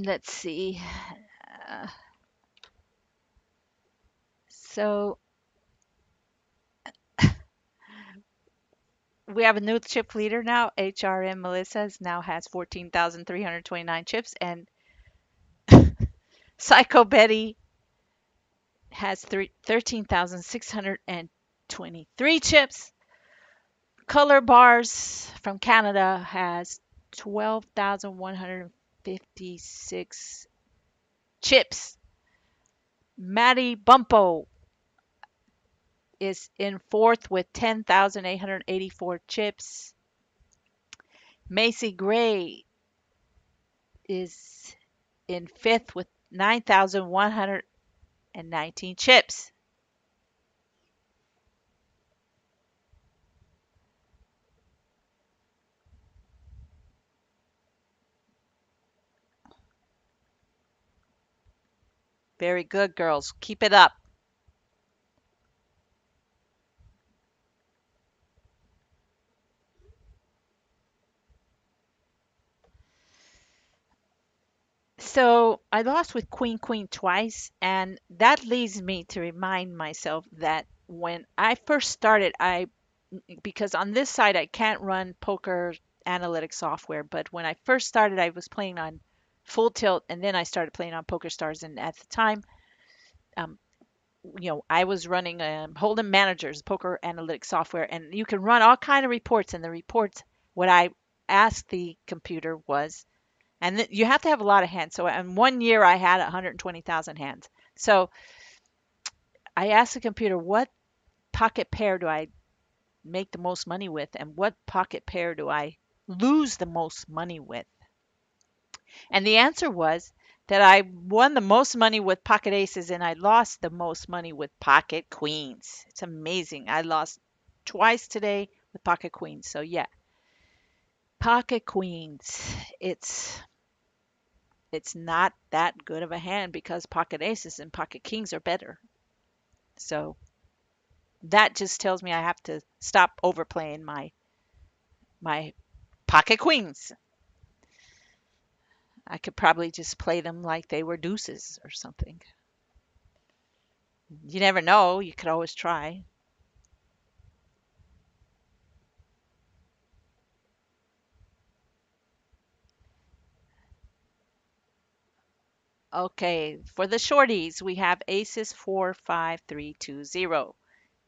Let's see. Uh, so we have a new chip leader now. HRM Melissa's now has 14,329 chips, and Psycho Betty has 13,623 chips. Color Bars from Canada has 12,156 chips. Maddie Bumpo is in fourth with 10,884 chips. Macy Gray is in fifth with 9,119 chips. Very good, girls. Keep it up. So I lost with Queen Queen twice, and that leads me to remind myself that when I first started, I because on this side I can't run poker analytics software, but when I first started, I was playing on Full Tilt, and then I started playing on PokerStars, and at the time, um, I was running Hold'em Managers, poker analytics software, and you can run all kind of reports, and the reports, what I asked the computer was, and you have to have a lot of hands. So in one year, I had 120,000 hands. So I asked the computer, what pocket pair do I make the most money with, and what pocket pair do I lose the most money with? And the answer was that I won the most money with pocket aces and I lost the most money with pocket queens. It's amazing. I lost twice today with pocket queens. So yeah, pocket queens. It's it's not that good of a hand because pocket aces and pocket kings are better. So that just tells me I have to stop overplaying my pocket queens. I could probably just play them like they were deuces or something. You never know. You could always try. Okay, for the shorties, we have aces 4, 5, 3, 2, 0.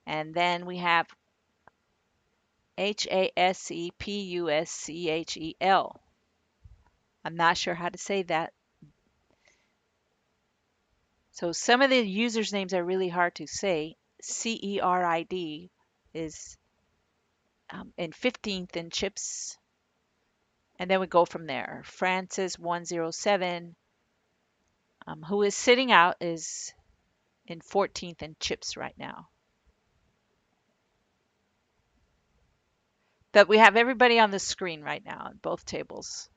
And then we have HASEPUSCHEL. I'm not sure how to say that. So some of the users' names are really hard to say. CERID is in 15th in chips. And then we go from there. Francis 107, who is sitting out, is in 14th in chips right now. But we have everybody on the screen right now on both tables.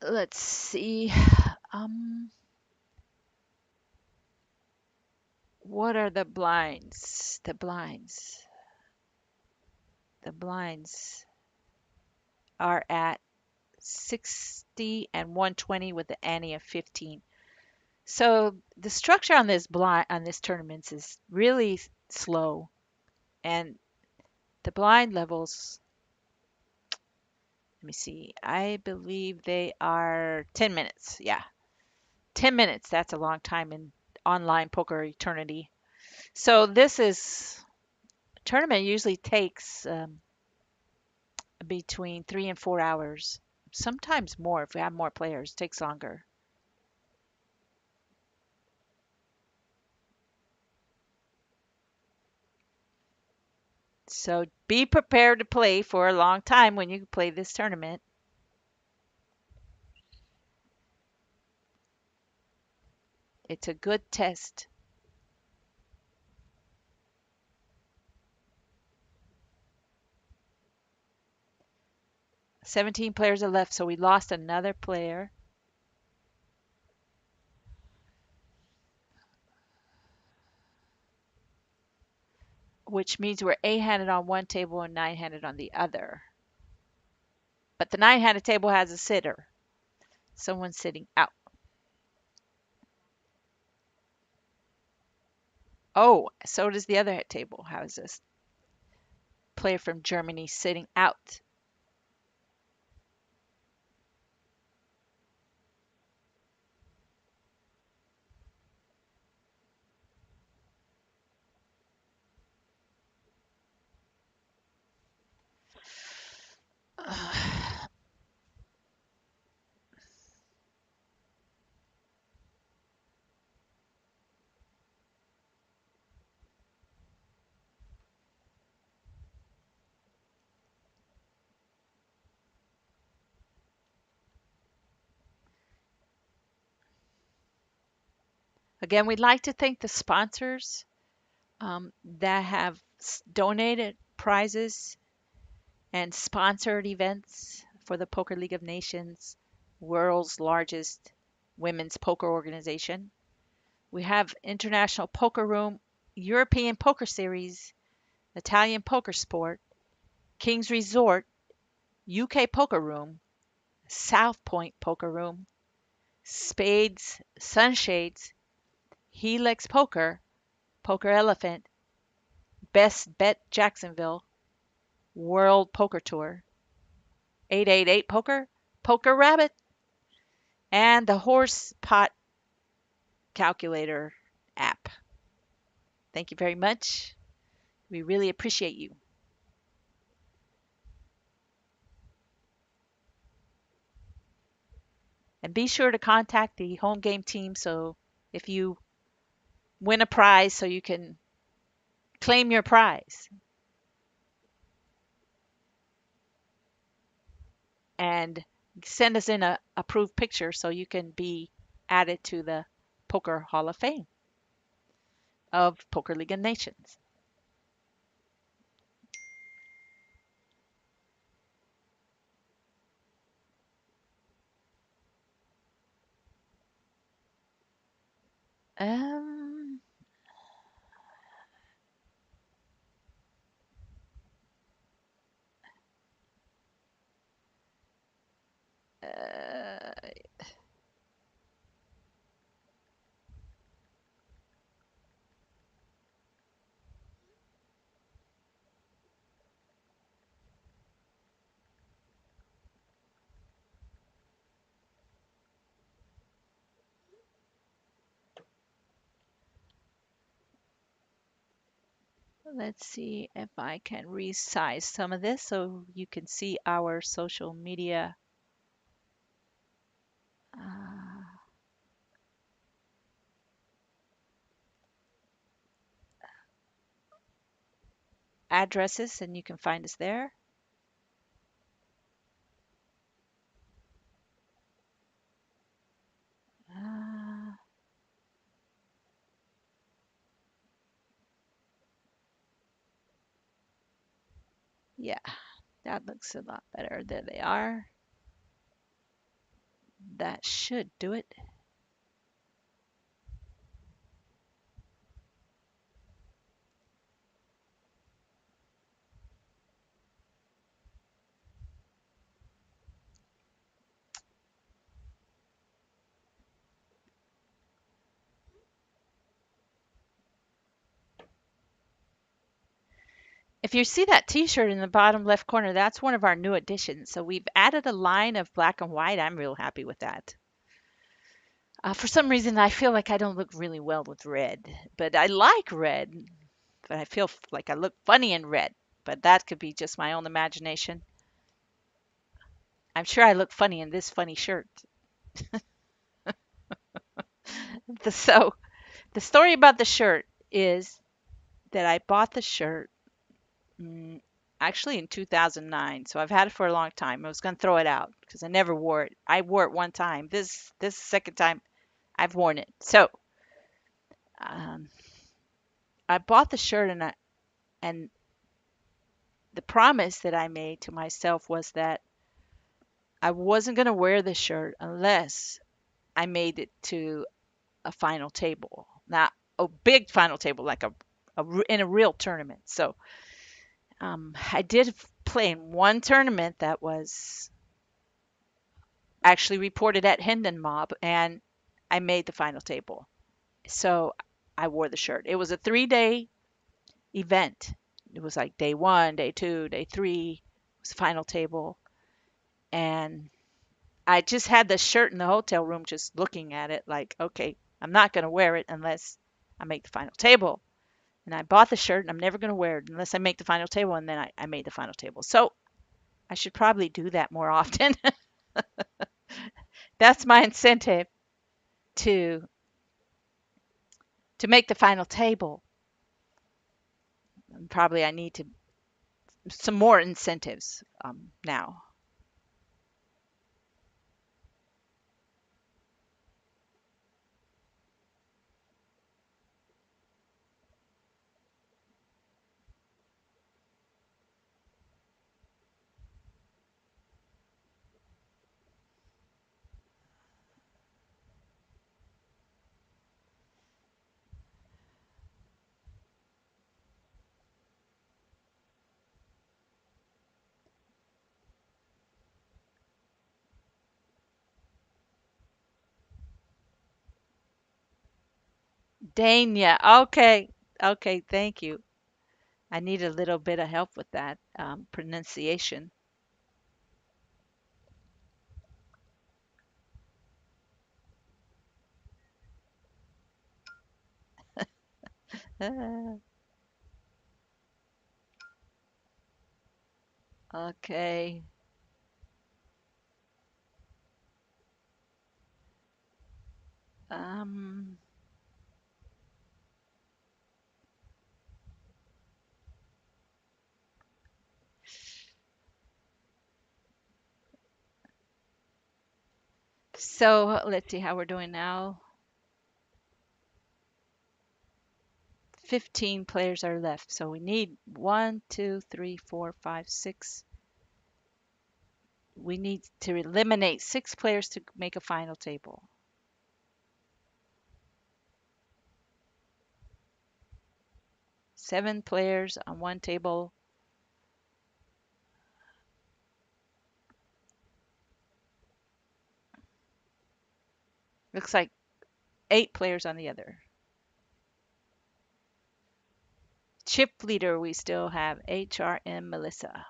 Let's see. Um, what are the blinds? The blinds are at 60 and 120 with the ante of 15. So the structure on this tournament is really slow, and the blind levels. Let me see. I believe they are 10 minutes. Yeah, 10 minutes. That's a long time in online poker eternity. So this is tournament usually takes between 3 and 4 hours, sometimes more if we have more players. It takes longer. So be prepared to play for a long time when you play this tournament. It's a good test. 17 players are left, so we lost another player, which means we're eight-handed on one table and nine-handed on the other. But the nine-handed table has a sitter. Someone's sitting out. Oh, so does the other table. How is this? Player from Germany sitting out. Again, we'd like to thank the sponsors that have donated prizes and sponsored events for the Poker League of Nations, world's largest women's poker organization. We have International Poker Room, European Poker Series, Italian Poker Sport, King's Resort, UK Poker Room, South Point Poker Room, Spades, Sunshades, Helix Poker, Poker Elephant, Best Bet Jacksonville, World Poker Tour, 888 Poker, Poker Rabbit, and the Horse Pot Calculator app. Thank you very much. We really appreciate you. And be sure to contact the home game team so if you win a prize so you can claim your prize and send us in a approved picture so you can be added to the Poker Hall of Fame of Poker League of Nations. Um, uh, let's see if I can resize some of this so you can see our social media uh, addresses and you can find us there. Uh, yeah, that looks a lot better. There they are. That should do it. If you see that t-shirt in the bottom left corner, that's one of our new additions. So we've added a line of black and white. I'm real happy with that. For some reason, I feel like I don't look really well with red, but I like red, but I feel like I look funny in red. But that could be just my own imagination. I'm sure I look funny in this funny shirt. So the story about the shirt is that I bought the shirt mm, actually in 2009. So I've had it for a long time. I was going to throw it out because I never wore it. I wore it one time. This second time I've worn it. So um, I bought the shirt and the promise that I made to myself was that I wasn't going to wear the shirt unless I made it to a final table. Not a big final table, like in a real tournament. So I did play in one tournament that was actually reported at Hendon Mob, and I made the final table. So I wore the shirt. It was a 3 day event. It was like day one, day two, day three. It was final table, and I just had the shirt in the hotel room, just looking at it, like, okay, I'm not going to wear it unless I make the final table. And I bought the shirt, and I'm never going to wear it unless I make the final table. And then I made the final table. So I should probably do that more often. That's my incentive to to make the final table. And probably I need to some more incentives now. Dania, okay, okay, thank you. I need a little bit of help with that pronunciation. Okay. Um, So let's see how we're doing now. 15 players are left. So we need 1, 2, 3, 4, 5, 6. We need to eliminate 6 players to make a final table. 7 players on one table. Looks like 8 players on the other. Chip leader, we still have HRM Melissa,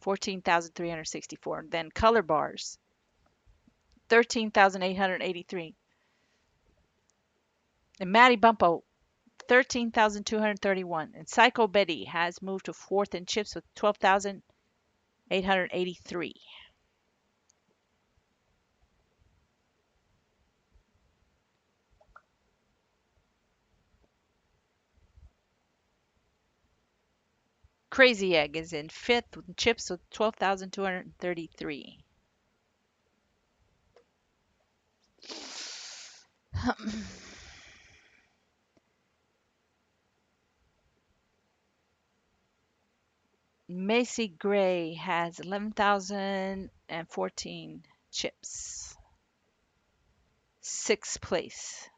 14,364. Then color bars, 13,883. And Maddie Bumpo, 13,231. And Psycho Betty has moved to fourth in chips with 12,883. Crazy Egg is in fifth with chips with 12,233. Macy Gray has 11,014 chips. Sixth place.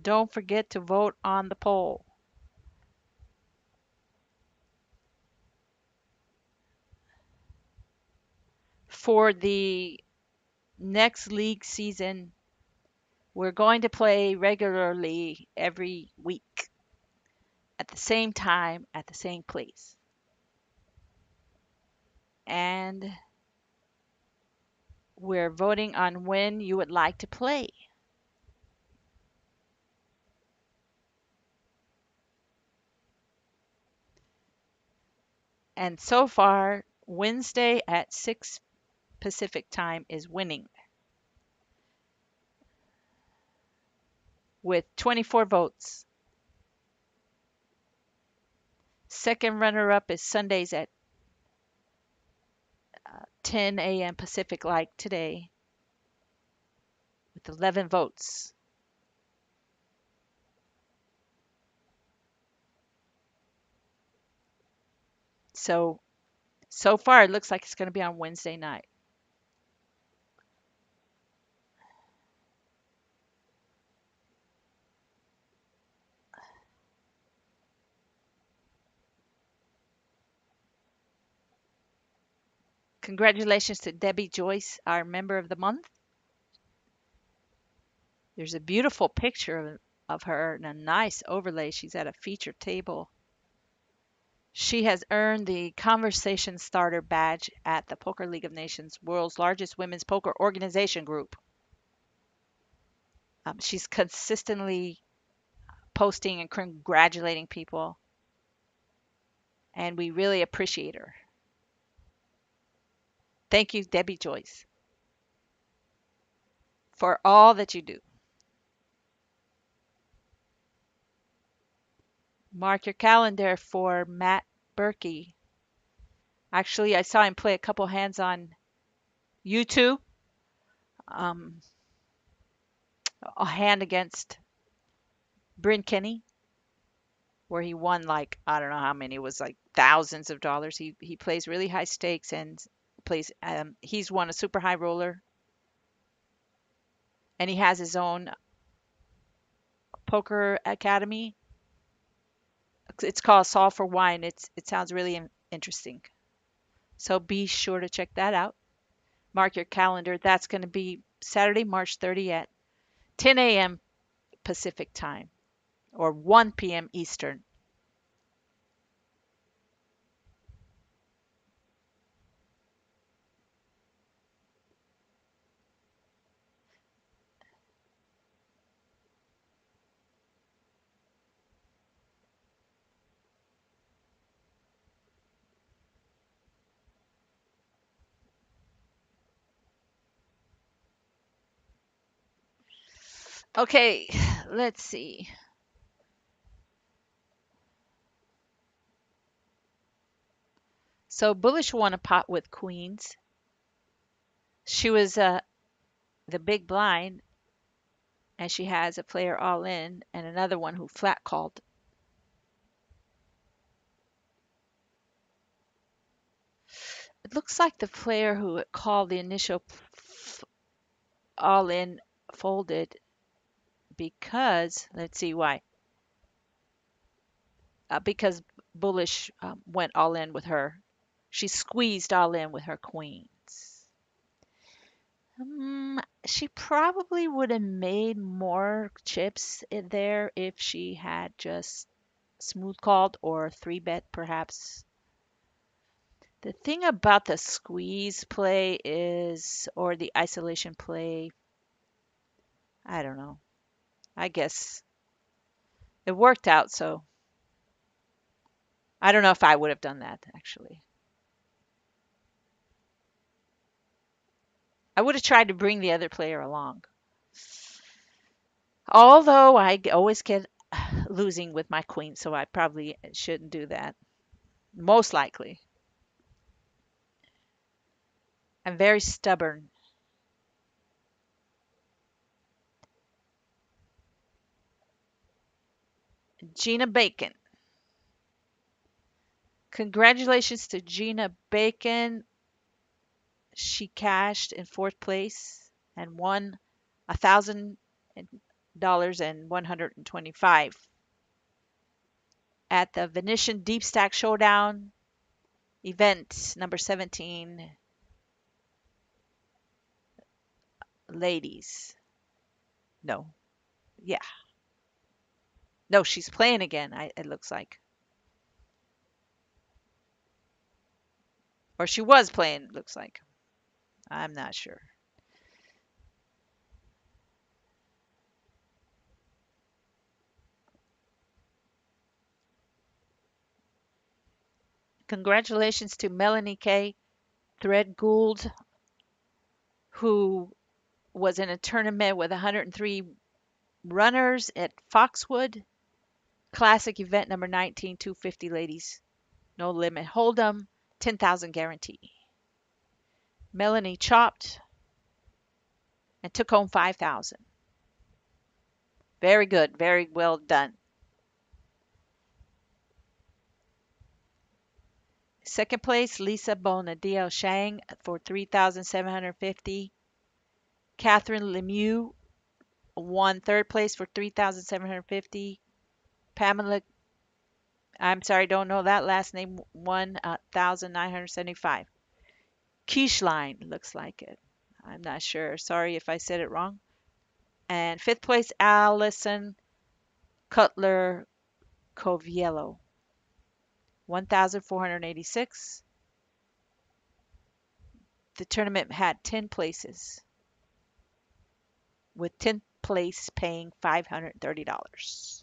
Don't forget to vote on the poll. For the next league season, we're going to play regularly every week at the same time, at the same place. And we're voting on when you would like to play. And so far, Wednesday at 6 Pacific time is winning with 24 votes. Second runner up is Sundays at 10 a.m. Pacific, like today, with 11 votes. So far, it looks like it's going to be on Wednesday night. Congratulations to Debbie Joyce, our member of the month. There's a beautiful picture of her and a nice overlay. She's at a feature table. She has earned the Conversation Starter badge at the Poker League of Nations, world's largest women's poker organization group. She's consistently posting and congratulating people, and we really appreciate her. Thank you, Debbie Joyce, for all that you do. Mark your calendar for Matt Berkey. Actually, I saw him play a couple hands on YouTube. Um, a hand against Bryn Kenny, where he won like I don't know how many, it was like thousands of dollars. He plays really high stakes and plays. He's won a super high roller, and he has his own poker academy. It's called Solve for Wine. It sounds really interesting. So be sure to check that out. Mark your calendar. That's going to be Saturday, March 30 at 10 a.m. Pacific time or 1 p.m. Eastern. Okay, let's see. So Bullish won a pot with queens. She was the big blind, and she has a player all in and another one who flat called. It looks like the player who called the initial all in folded because, let's see why. Because Bullish went all in with her. She squeezed all in with her queens. She probably would have made more chips in there if she had just smooth called or three bet perhaps. The thing about the squeeze play is, or the isolation play, I don't know. I guess it worked out, so I don't know if I would have done that actually. I would have tried to bring the other player along. Although I always get losing with my queen, so I probably shouldn't do that. Most likely. I'm very stubborn. Gina Bacon. Congratulations to Gina Bacon. She cashed in fourth place and won $1,000 and 125 at the Venetian Deep Stack Showdown event number 17. Ladies. No. Yeah. No, she's playing again, it looks like. Or she was playing, it looks like. I'm not sure. Congratulations to Melanie K. Thread Gould, who was in a tournament with 103 runners at Foxwood. Classic event number 19, 250 ladies. No limit hold'em, 10,000 guarantee. Melanie chopped and took home 5,000. Very good, very well done. Second place, Lisa Bonadillo Shang for 3,750. Catherine Lemieux won third place for 3,750. Pamela, I'm sorry, don't know that last name, won 1,975. Quicheline looks like it. I'm not sure. Sorry if I said it wrong. And fifth place, Allison Cutler Coviello, 1,486. The tournament had 10 places, with 10th place paying $530.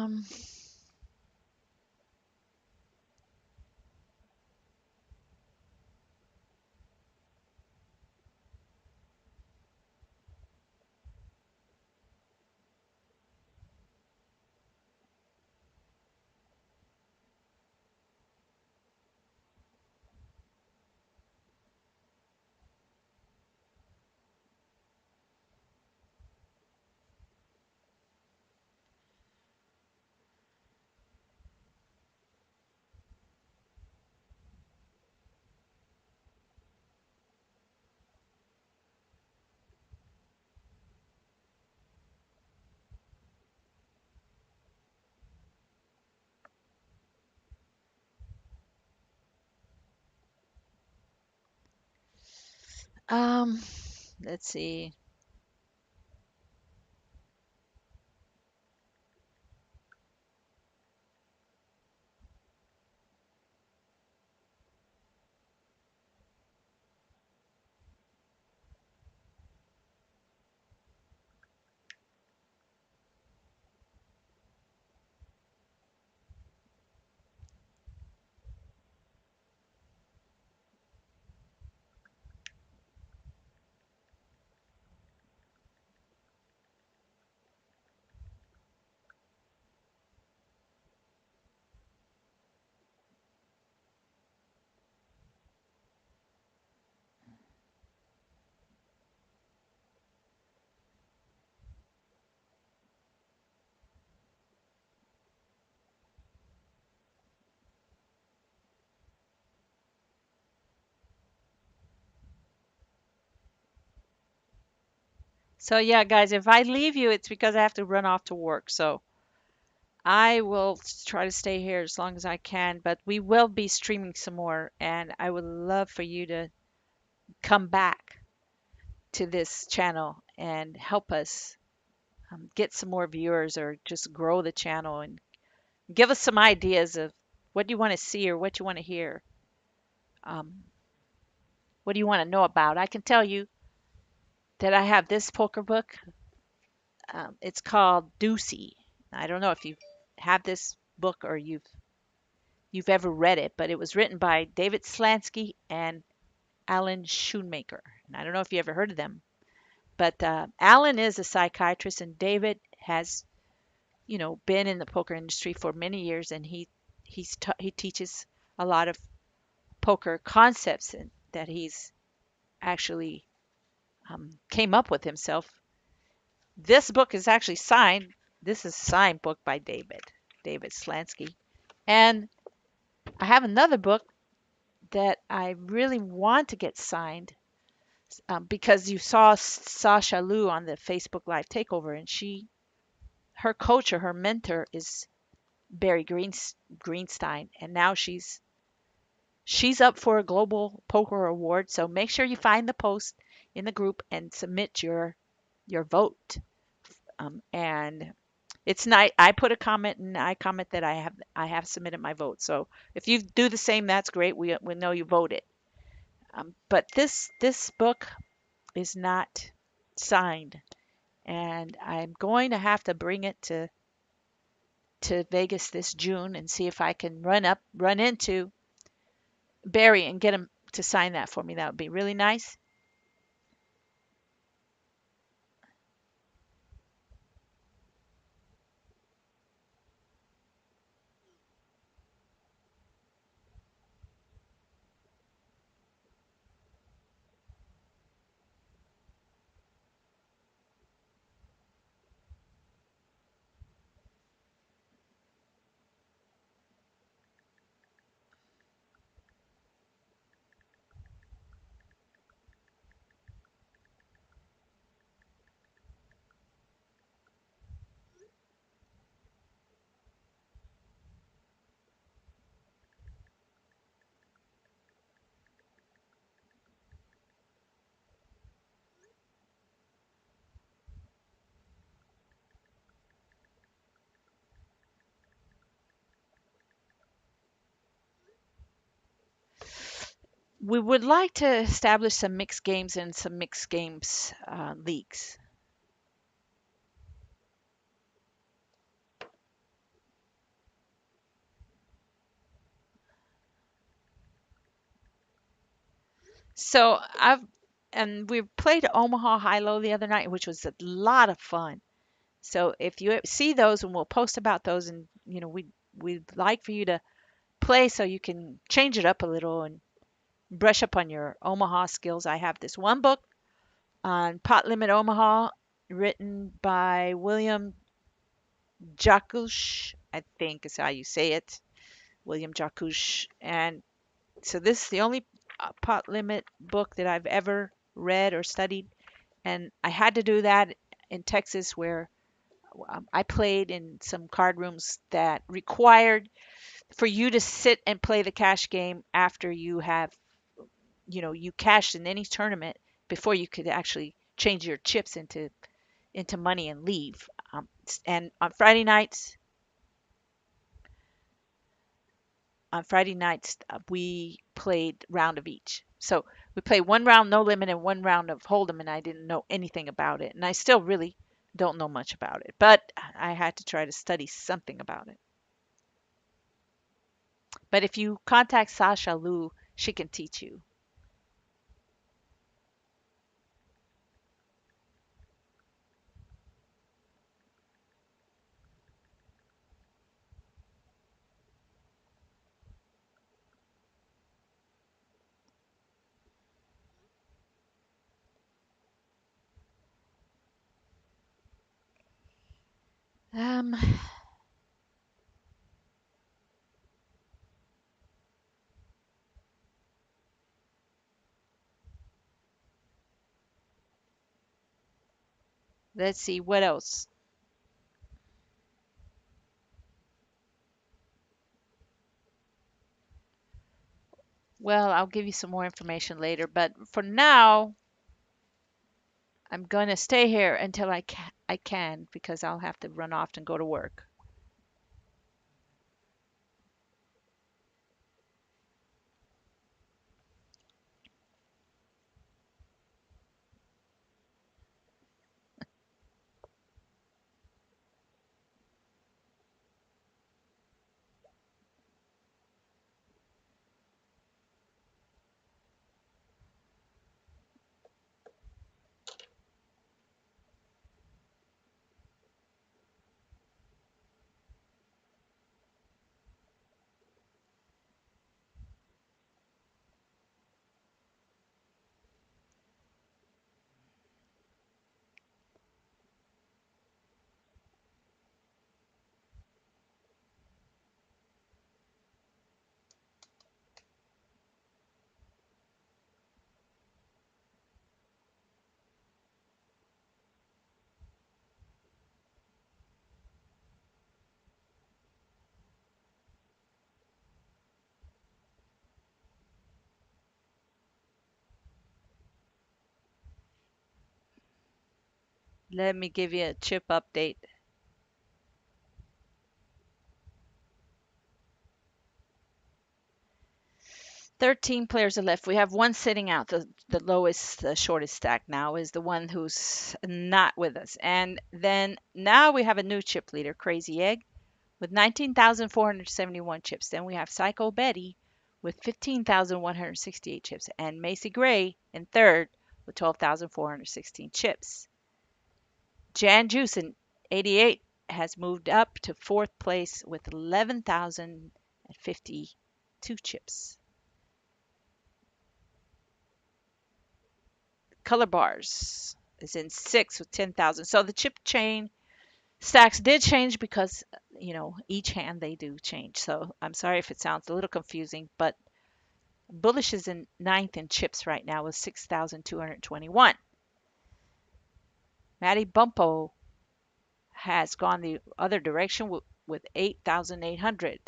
Um, um, let's see. So yeah, guys, if I leave you, it's because I have to run off to work. So I will try to stay here as long as I can, but we will be streaming some more, and I would love for you to come back to this channel and help us get some more viewers or just grow the channel and give us some ideas of what you want to see or what you want to hear. Um, what do you want to know about? I can tell you that I have this poker book. It's called Deucey. I don't know if you have this book or you've ever read it, but it was written by David Slansky and Alan Shoemaker. And I don't know if you ever heard of them, but Alan is a psychiatrist, and David has, been in the poker industry for many years, and he teaches a lot of poker concepts and that he's actually came up with himself. This book is actually signed. This is a signed book by David Slansky, and I have another book that I really want to get signed because you saw Sasha Liu on the Facebook Live takeover, and her coach or her mentor is Barry Greenstein, and now she's up for a global poker award. So make sure you find the post in the group and submit your vote. And it's nice. I put a comment and I comment that I have submitted my vote. So if you do the same, that's great. We know you voted. But this book is not signed, and I'm going to have to bring it to Vegas this June and see if I can run into Barry and get him to sign that for me. That would be really nice. We would like to establish some mixed games and some mixed games leagues. So and we played Omaha High Low the other night, which was a lot of fun. So if you see those, and we'll post about those, and we'd like for you to play so you can change it up a little and brush up on your Omaha skills. I have this one book on Pot Limit Omaha, written by William Jacouche, I think is how you say it, William Jacouche. And so this is the only pot limit book that I've ever read or studied, and I had to do that in Texas where I played in some card rooms that required for you to sit and play the cash game after you have, you cashed in any tournament before you could actually change your chips into money and leave. And on Friday nights, we played round of each. So we played one round no limit and one round of hold'em, and I didn't know anything about it, and I still really don't know much about it, but I had to try to study something about it. But if you contact Sasha Lu, she can teach you. Um, let's see what else. Well, I'll give you some more information later, but for now, I'm gonna stay here until I can because I'll have to run off and go to work. Let me give you a chip update. 13 players are left. We have one sitting out. The lowest, the shortest stack now is the one who's not with us. And then now we have a new chip leader, Crazy Egg, with 19,471 chips. Then we have Psycho Betty with 15,168 chips. And Macy Gray in third with 12,416 chips. Jan Juice in 88 has moved up to fourth place with 11,052 chips. Color Bars is in sixth with 10,000. So the chip chain stacks did change because, each hand they do change. So I'm sorry if it sounds a little confusing, but Bullish is in ninth in chips right now with 6,221. Matty Bumpo has gone the other direction with 8,800.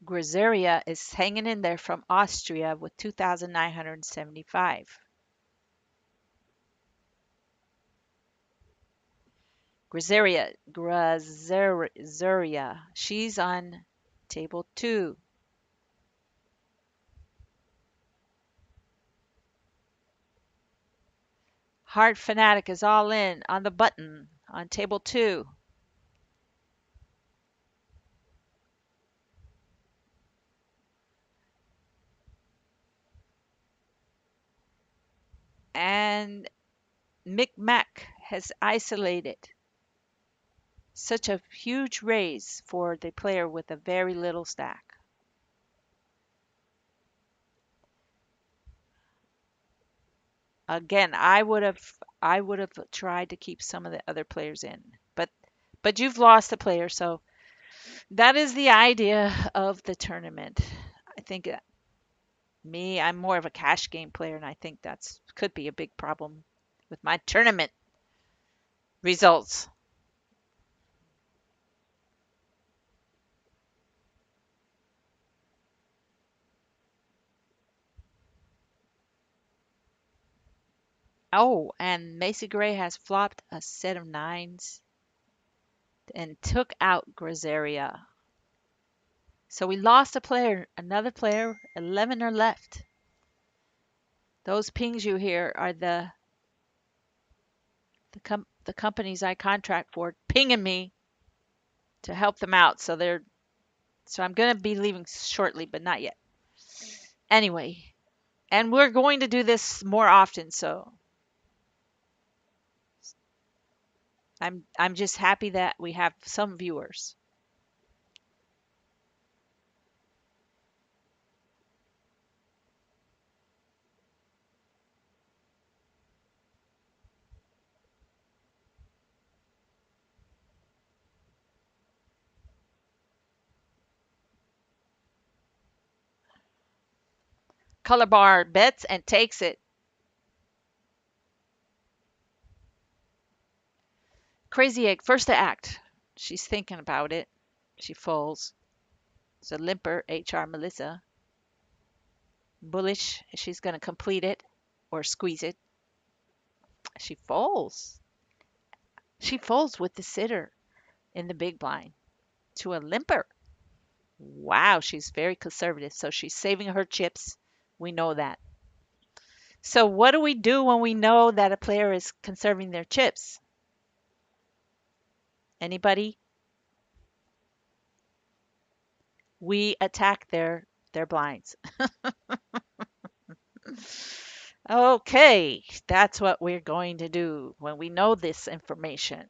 Griseria is hanging in there from Austria with 2,975. Grazeria. She's on table two. Heart Fanatic is all in on the button on table two. And Micmac has isolated such a huge raise for the player with a very little stack. Again, I would have tried to keep some of the other players in, but you've lost a player, so that is the idea of the tournament. I think me, I'm more of a cash game player, and I think that's could be a big problem with my tournament results. Oh, and Macy Gray has flopped a set of nines and took out Grazeria. So we lost a player, another player, 11 are left. Those pings you hear are the companies I contract for pinging me to help them out. So I'm going to be leaving shortly, but not yet. Anyway, and we're going to do this more often, so I'm just happy that we have some viewers. Color bar bets and takes it. Crazy Egg, first to act. She's thinking about it. She folds. It's a limper, HR Melissa. Bullish, she's going to complete it or squeeze it. She folds. She folds with the sitter in the big blind to a limper. Wow, she's very conservative. So she's saving her chips. We know that. So what do we do when we know that a player is conserving their chips? Anybody? We attack their blinds. Okay, that's what we're going to do when we know this information.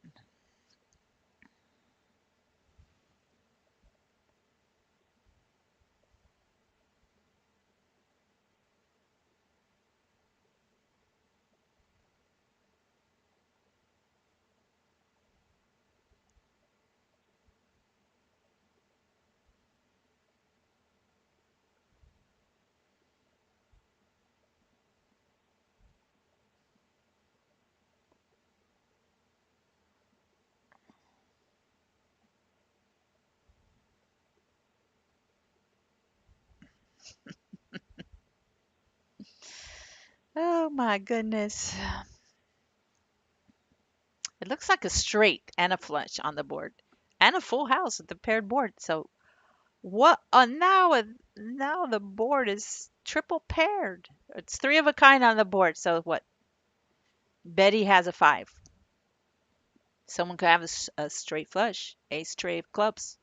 Oh my goodness. It looks like a straight and a flush on the board and a full house with the paired board. So what? Now the board is triple paired. It's three of a kind on the board. So what? Betty has a five. Someone could have a straight flush, ace tray of clubs.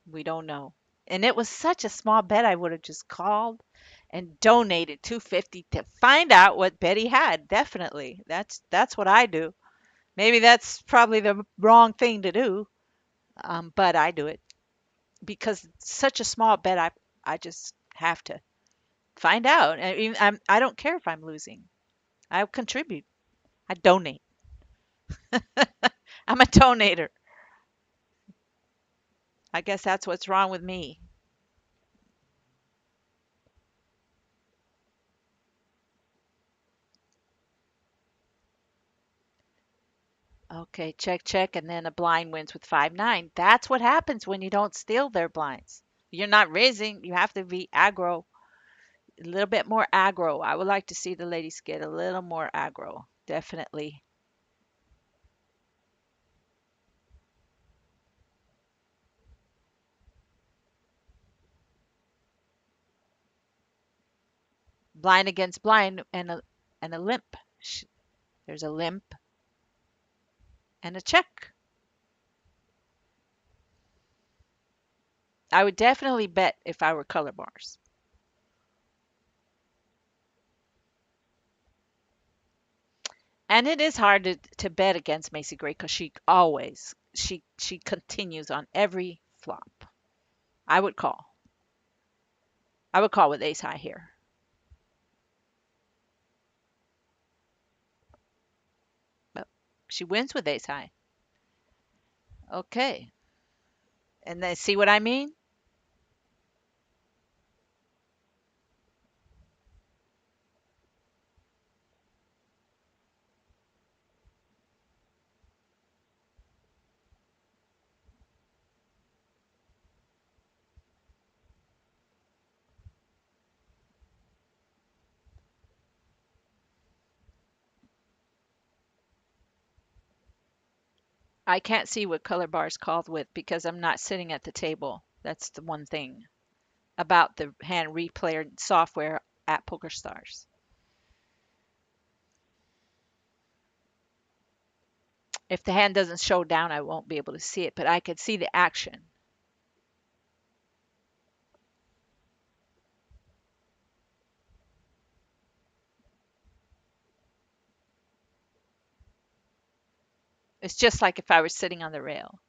We don't know. And it was such a small bet. I would have just called and donated 250 to find out what Betty had. Definitely. That's what I do. Maybe that's probably the wrong thing to do, but I do it because it's such a small bet. I just have to find out. I don't care if I'm losing. I contribute. I donate. I'm a donator. I guess that's what's wrong with me. Okay, check, check, and then a blind wins with 5-9. That's what happens when you don't steal their blinds. You're not raising. You have to be aggro, a little bit more aggro. I would like to see the ladies get a little more aggro. Definitely. Blind against blind and a limp. There's a limp and a check. I would definitely bet if I were color bars. And it is hard to bet against Macy Gray because she continues on every flop. I would call. I would call with ace high here. But she wins with ace high. Okay. And then see what I mean? I can't see what color bar is called with because I'm not sitting at the table. That's the one thing about the hand replayer software at PokerStars. If the hand doesn't show down, I won't be able to see it, but I can see the action. It's just like if I was sitting on the rail.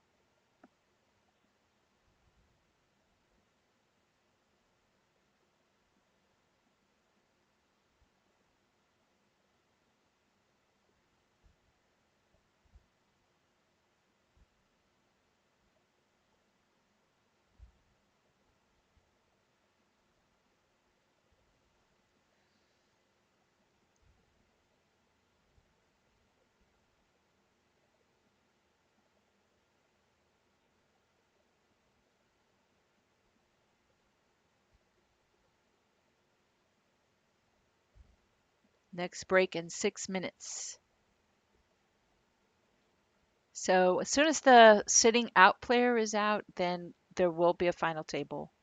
Next break in 6 minutes. So as soon as the sitting out player is out, then there will be a final table.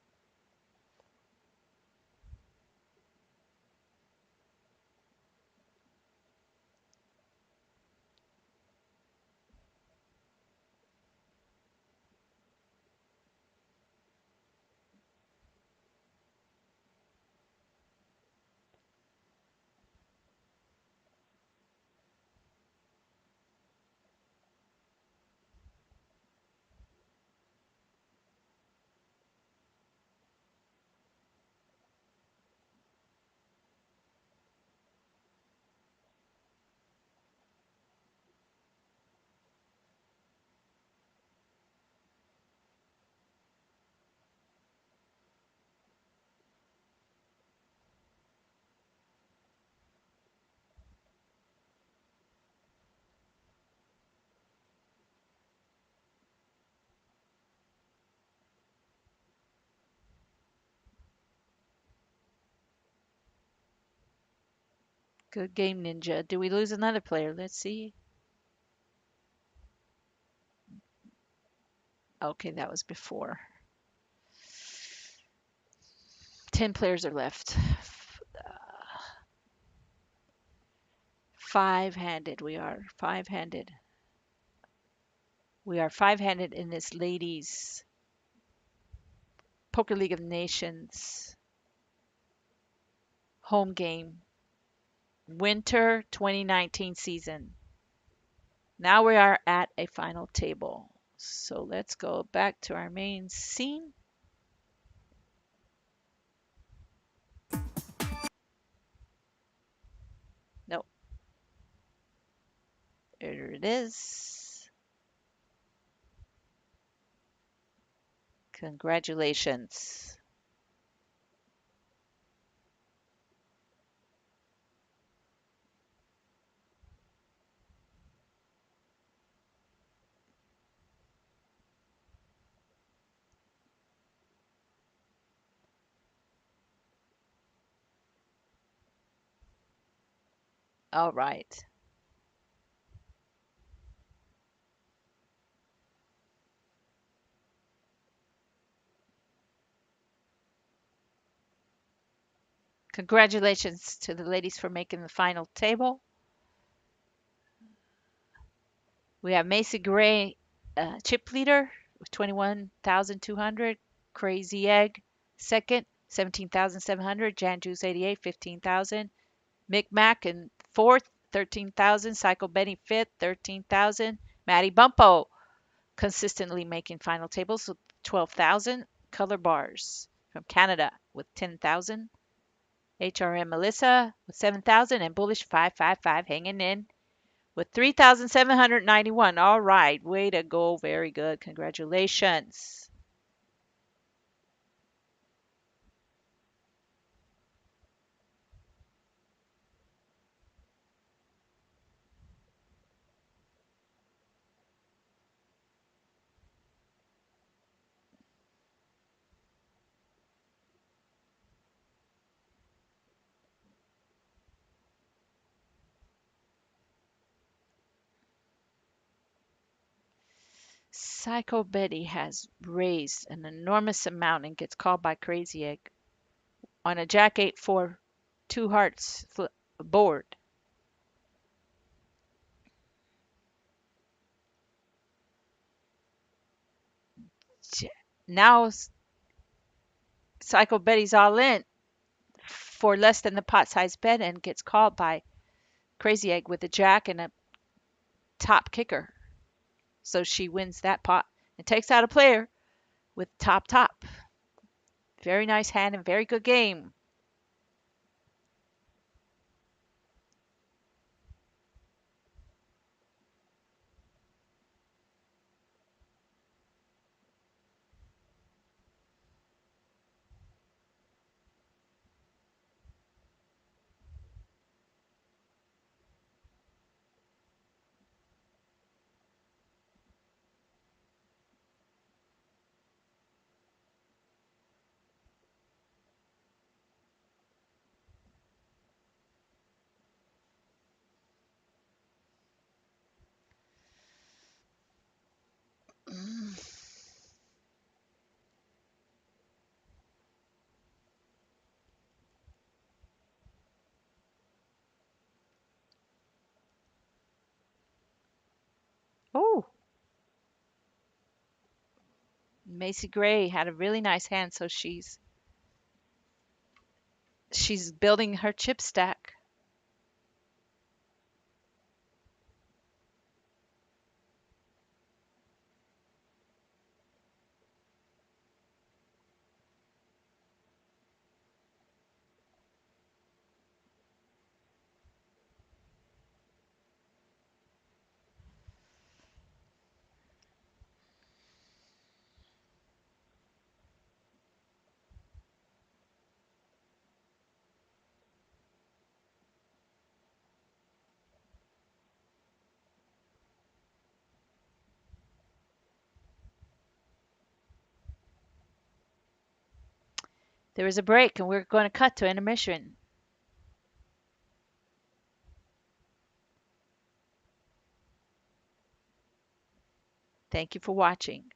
Good game, Ninja. Do we lose another player? Let's see. Okay, that was before. 10 players are left. Five-handed. We are five-handed. We are five-handed in this ladies Poker League of Nations home game. Winter 2019 season. Now we are at a final table. So let's go back to our main scene. Nope. There it is. Congratulations. All right. Congratulations to the ladies for making the final table. We have Macy Gray, chip leader with 21,200. Crazy Egg, second, 17,700. Jan Juice 88, 15,000. Mick Mac in fourth, 13,000. Psycho Betty fifth, 13,000. Maddie Bumpo consistently making final tables with 12,000. Color Bars from Canada with 10,000. HRM Melissa with 7,000 and Bullish 555 hanging in with 3,791. All right, way to go. Very good. Congratulations. Psycho Betty has raised an enormous amount and gets called by Crazy Egg on a Jack 8 4 two hearts board. Now Psycho Betty's all in for less than the pot size bet and gets called by Crazy Egg with a Jack and a top kicker. So she wins that pot and takes out a player with top top. Very nice hand and very good game. Oh, Macy Gray had a really nice hand, so she's building her chip stack. There is a break, and we're going to cut to intermission. Thank you for watching.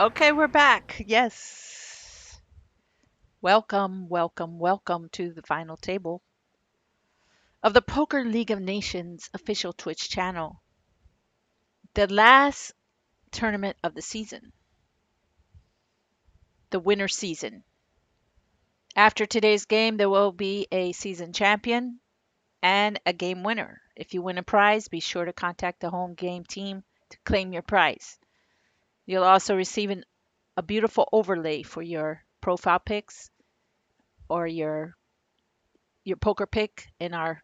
Okay, we're back. Yes. Welcome, welcome, welcome to the final table of the Poker League of Nations official Twitch channel. The last tournament of the season, the winter season. After today's game, there will be a season champion and a game winner. If you win a prize, be sure to contact the home game team to claim your prize. You'll also receive a beautiful overlay for your profile pics or your poker pic in our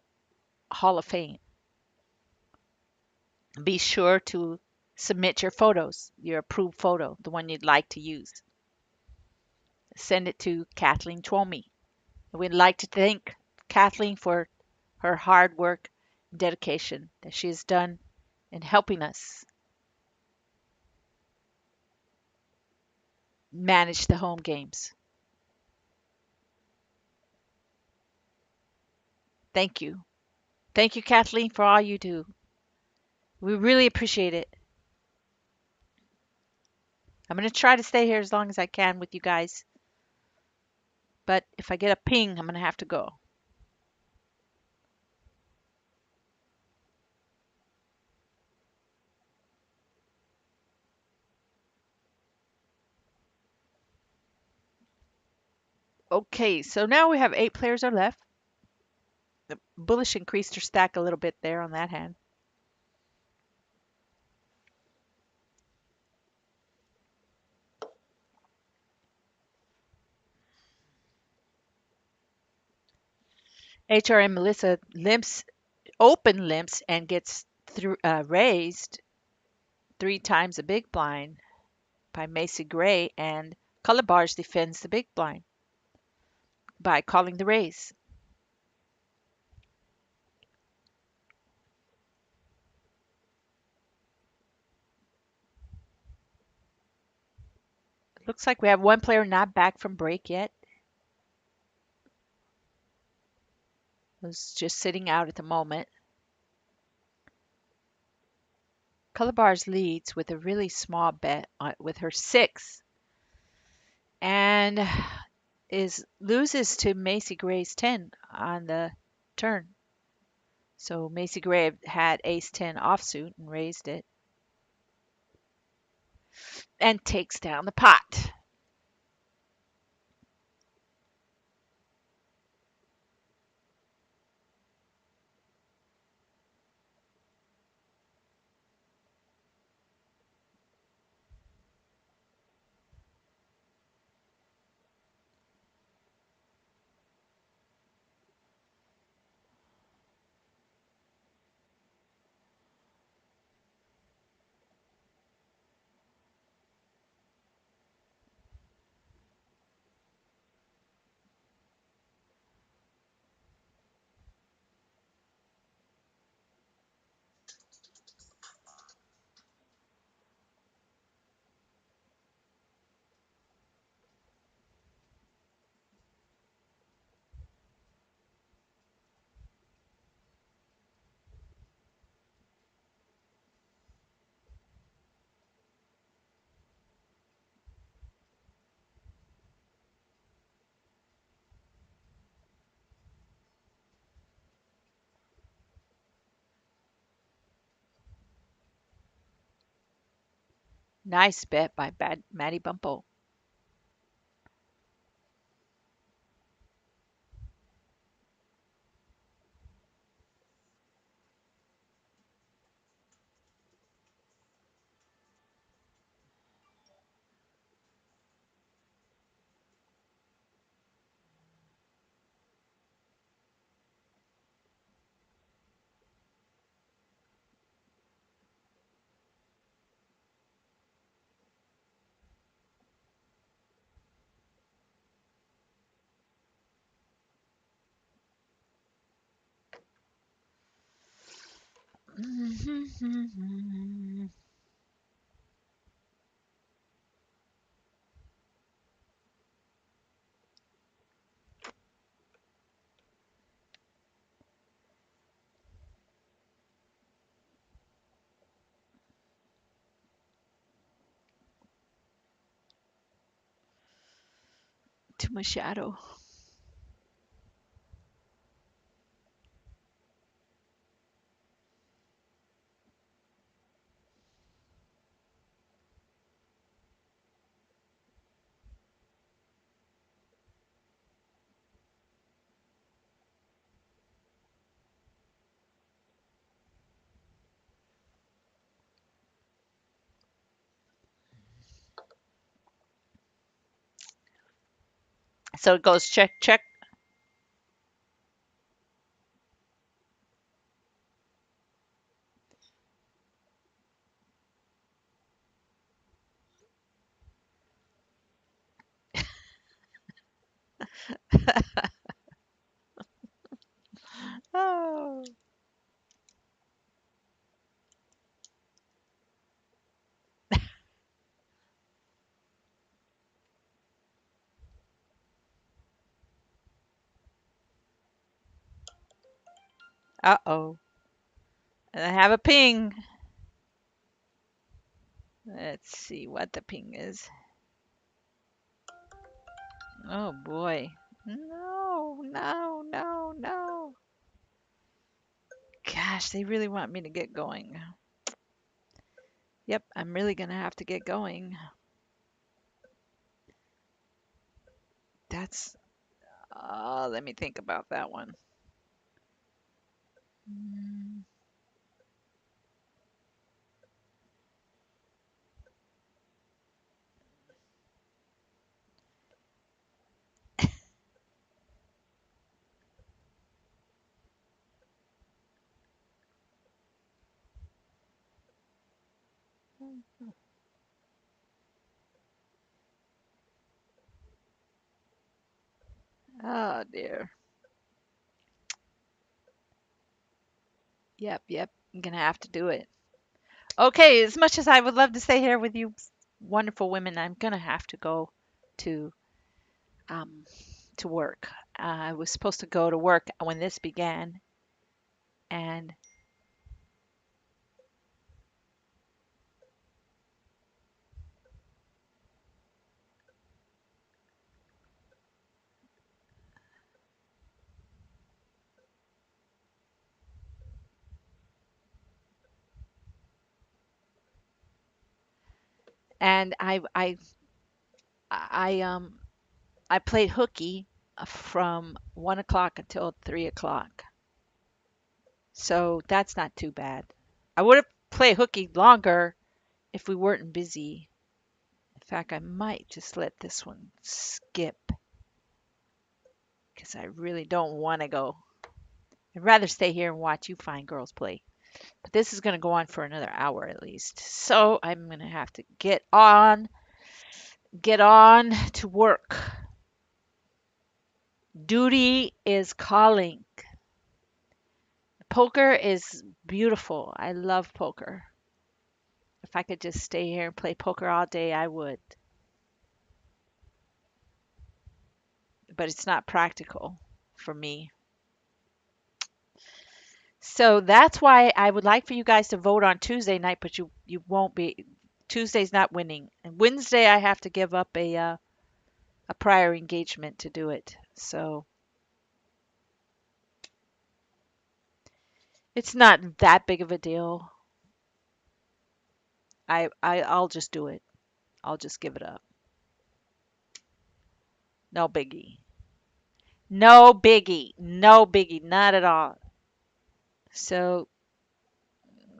Hall of Fame. Be sure to submit your photos, your approved photo, the one you'd like to use. Send it to Kathleen Twomey. We'd like to thank Kathleen for her hard work and dedication that she has done in helping us manage the home games. Thank you. Thank you, Kathleen, for all you do. We really appreciate it. I'm going to try to stay here as long as I can with you guys, but if I get a ping, I'm going to have to go. Okay, so now we have 8 players are left. The bullish increased her stack a little bit there on that hand. HRM Melissa open limps and gets raised 3 times the big blind by Macy Gray, and Color Bars defends the big blind by calling the raise. Looks like we have one player not back from break yet. Was just sitting out at the moment. Color Bars leads with a really small bet with her 6 and loses to Macy Gray's 10 on the turn. So Macy Gray had ace 10 offsuit and raised it and takes down the pot. Nice bet by Maddie Bumpo. to my shadow. So it goes check, check. Oh. Uh-oh. And I have a ping. Let's see what the ping is. Oh boy. No, no, no, no. Gosh, they really want me to get going. Yep, I'm really gonna have to get going. That's, let me think about that one. Mm, Oh dear. Yep, yep. I'm gonna have to do it. Okay, as much as I would love to stay here with you wonderful women, I'm gonna have to go to um to work. I was supposed to go to work when this began, and and I I played hooky from 1 o'clock until 3 o'clock. So that's not too bad. I would have played hooky longer if we weren't busy. In fact, I might just let this one skip because I really don't want to go. I'd rather stay here and watch you fine girls play. But this is going to go on for another hour at least. So I'm going to have to get on to work. Duty is calling. Poker is beautiful. I love poker. If I could just stay here and play poker all day, I would. But it's not practical for me. So that's why I would like for you guys to vote on Tuesday night, but you won't be. Tuesday's not winning. And Wednesday I have to give up a prior engagement to do it. So it's not that big of a deal. I'll just do it. I'll just give it up. No biggie. No biggie. No biggie. Not at all. So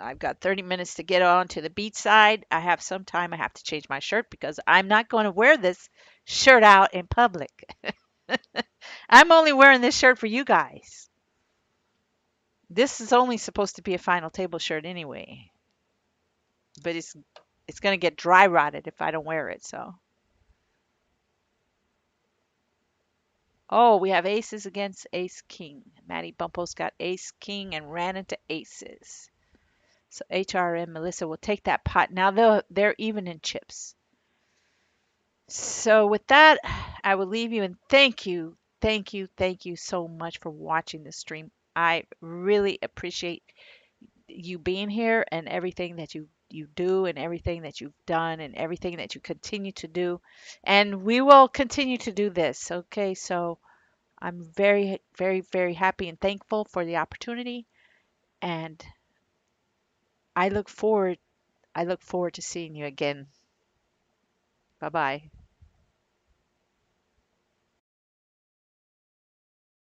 I've got 30 minutes to get on to the beach side. I have some time. I have to change my shirt because I'm not going to wear this shirt out in public. I'm only wearing this shirt for you guys. This is only supposed to be a final table shirt anyway, but it's going to get dry rotted if I don't wear it. So, oh, we have aces against ace king. Maddie Bumpos got ace king and ran into aces. So HRM Melissa will take that pot. Now they're even in chips. So with that, I will leave you and thank you, thank you, thank you so much for watching the stream. I really appreciate you being here and everything that you you do and everything that you've done and everything that you continue to do. And we will continue to do this. Okay, so I'm very, very, very happy and thankful for the opportunity. And I look forward I look forward to seeing you again. Bye bye.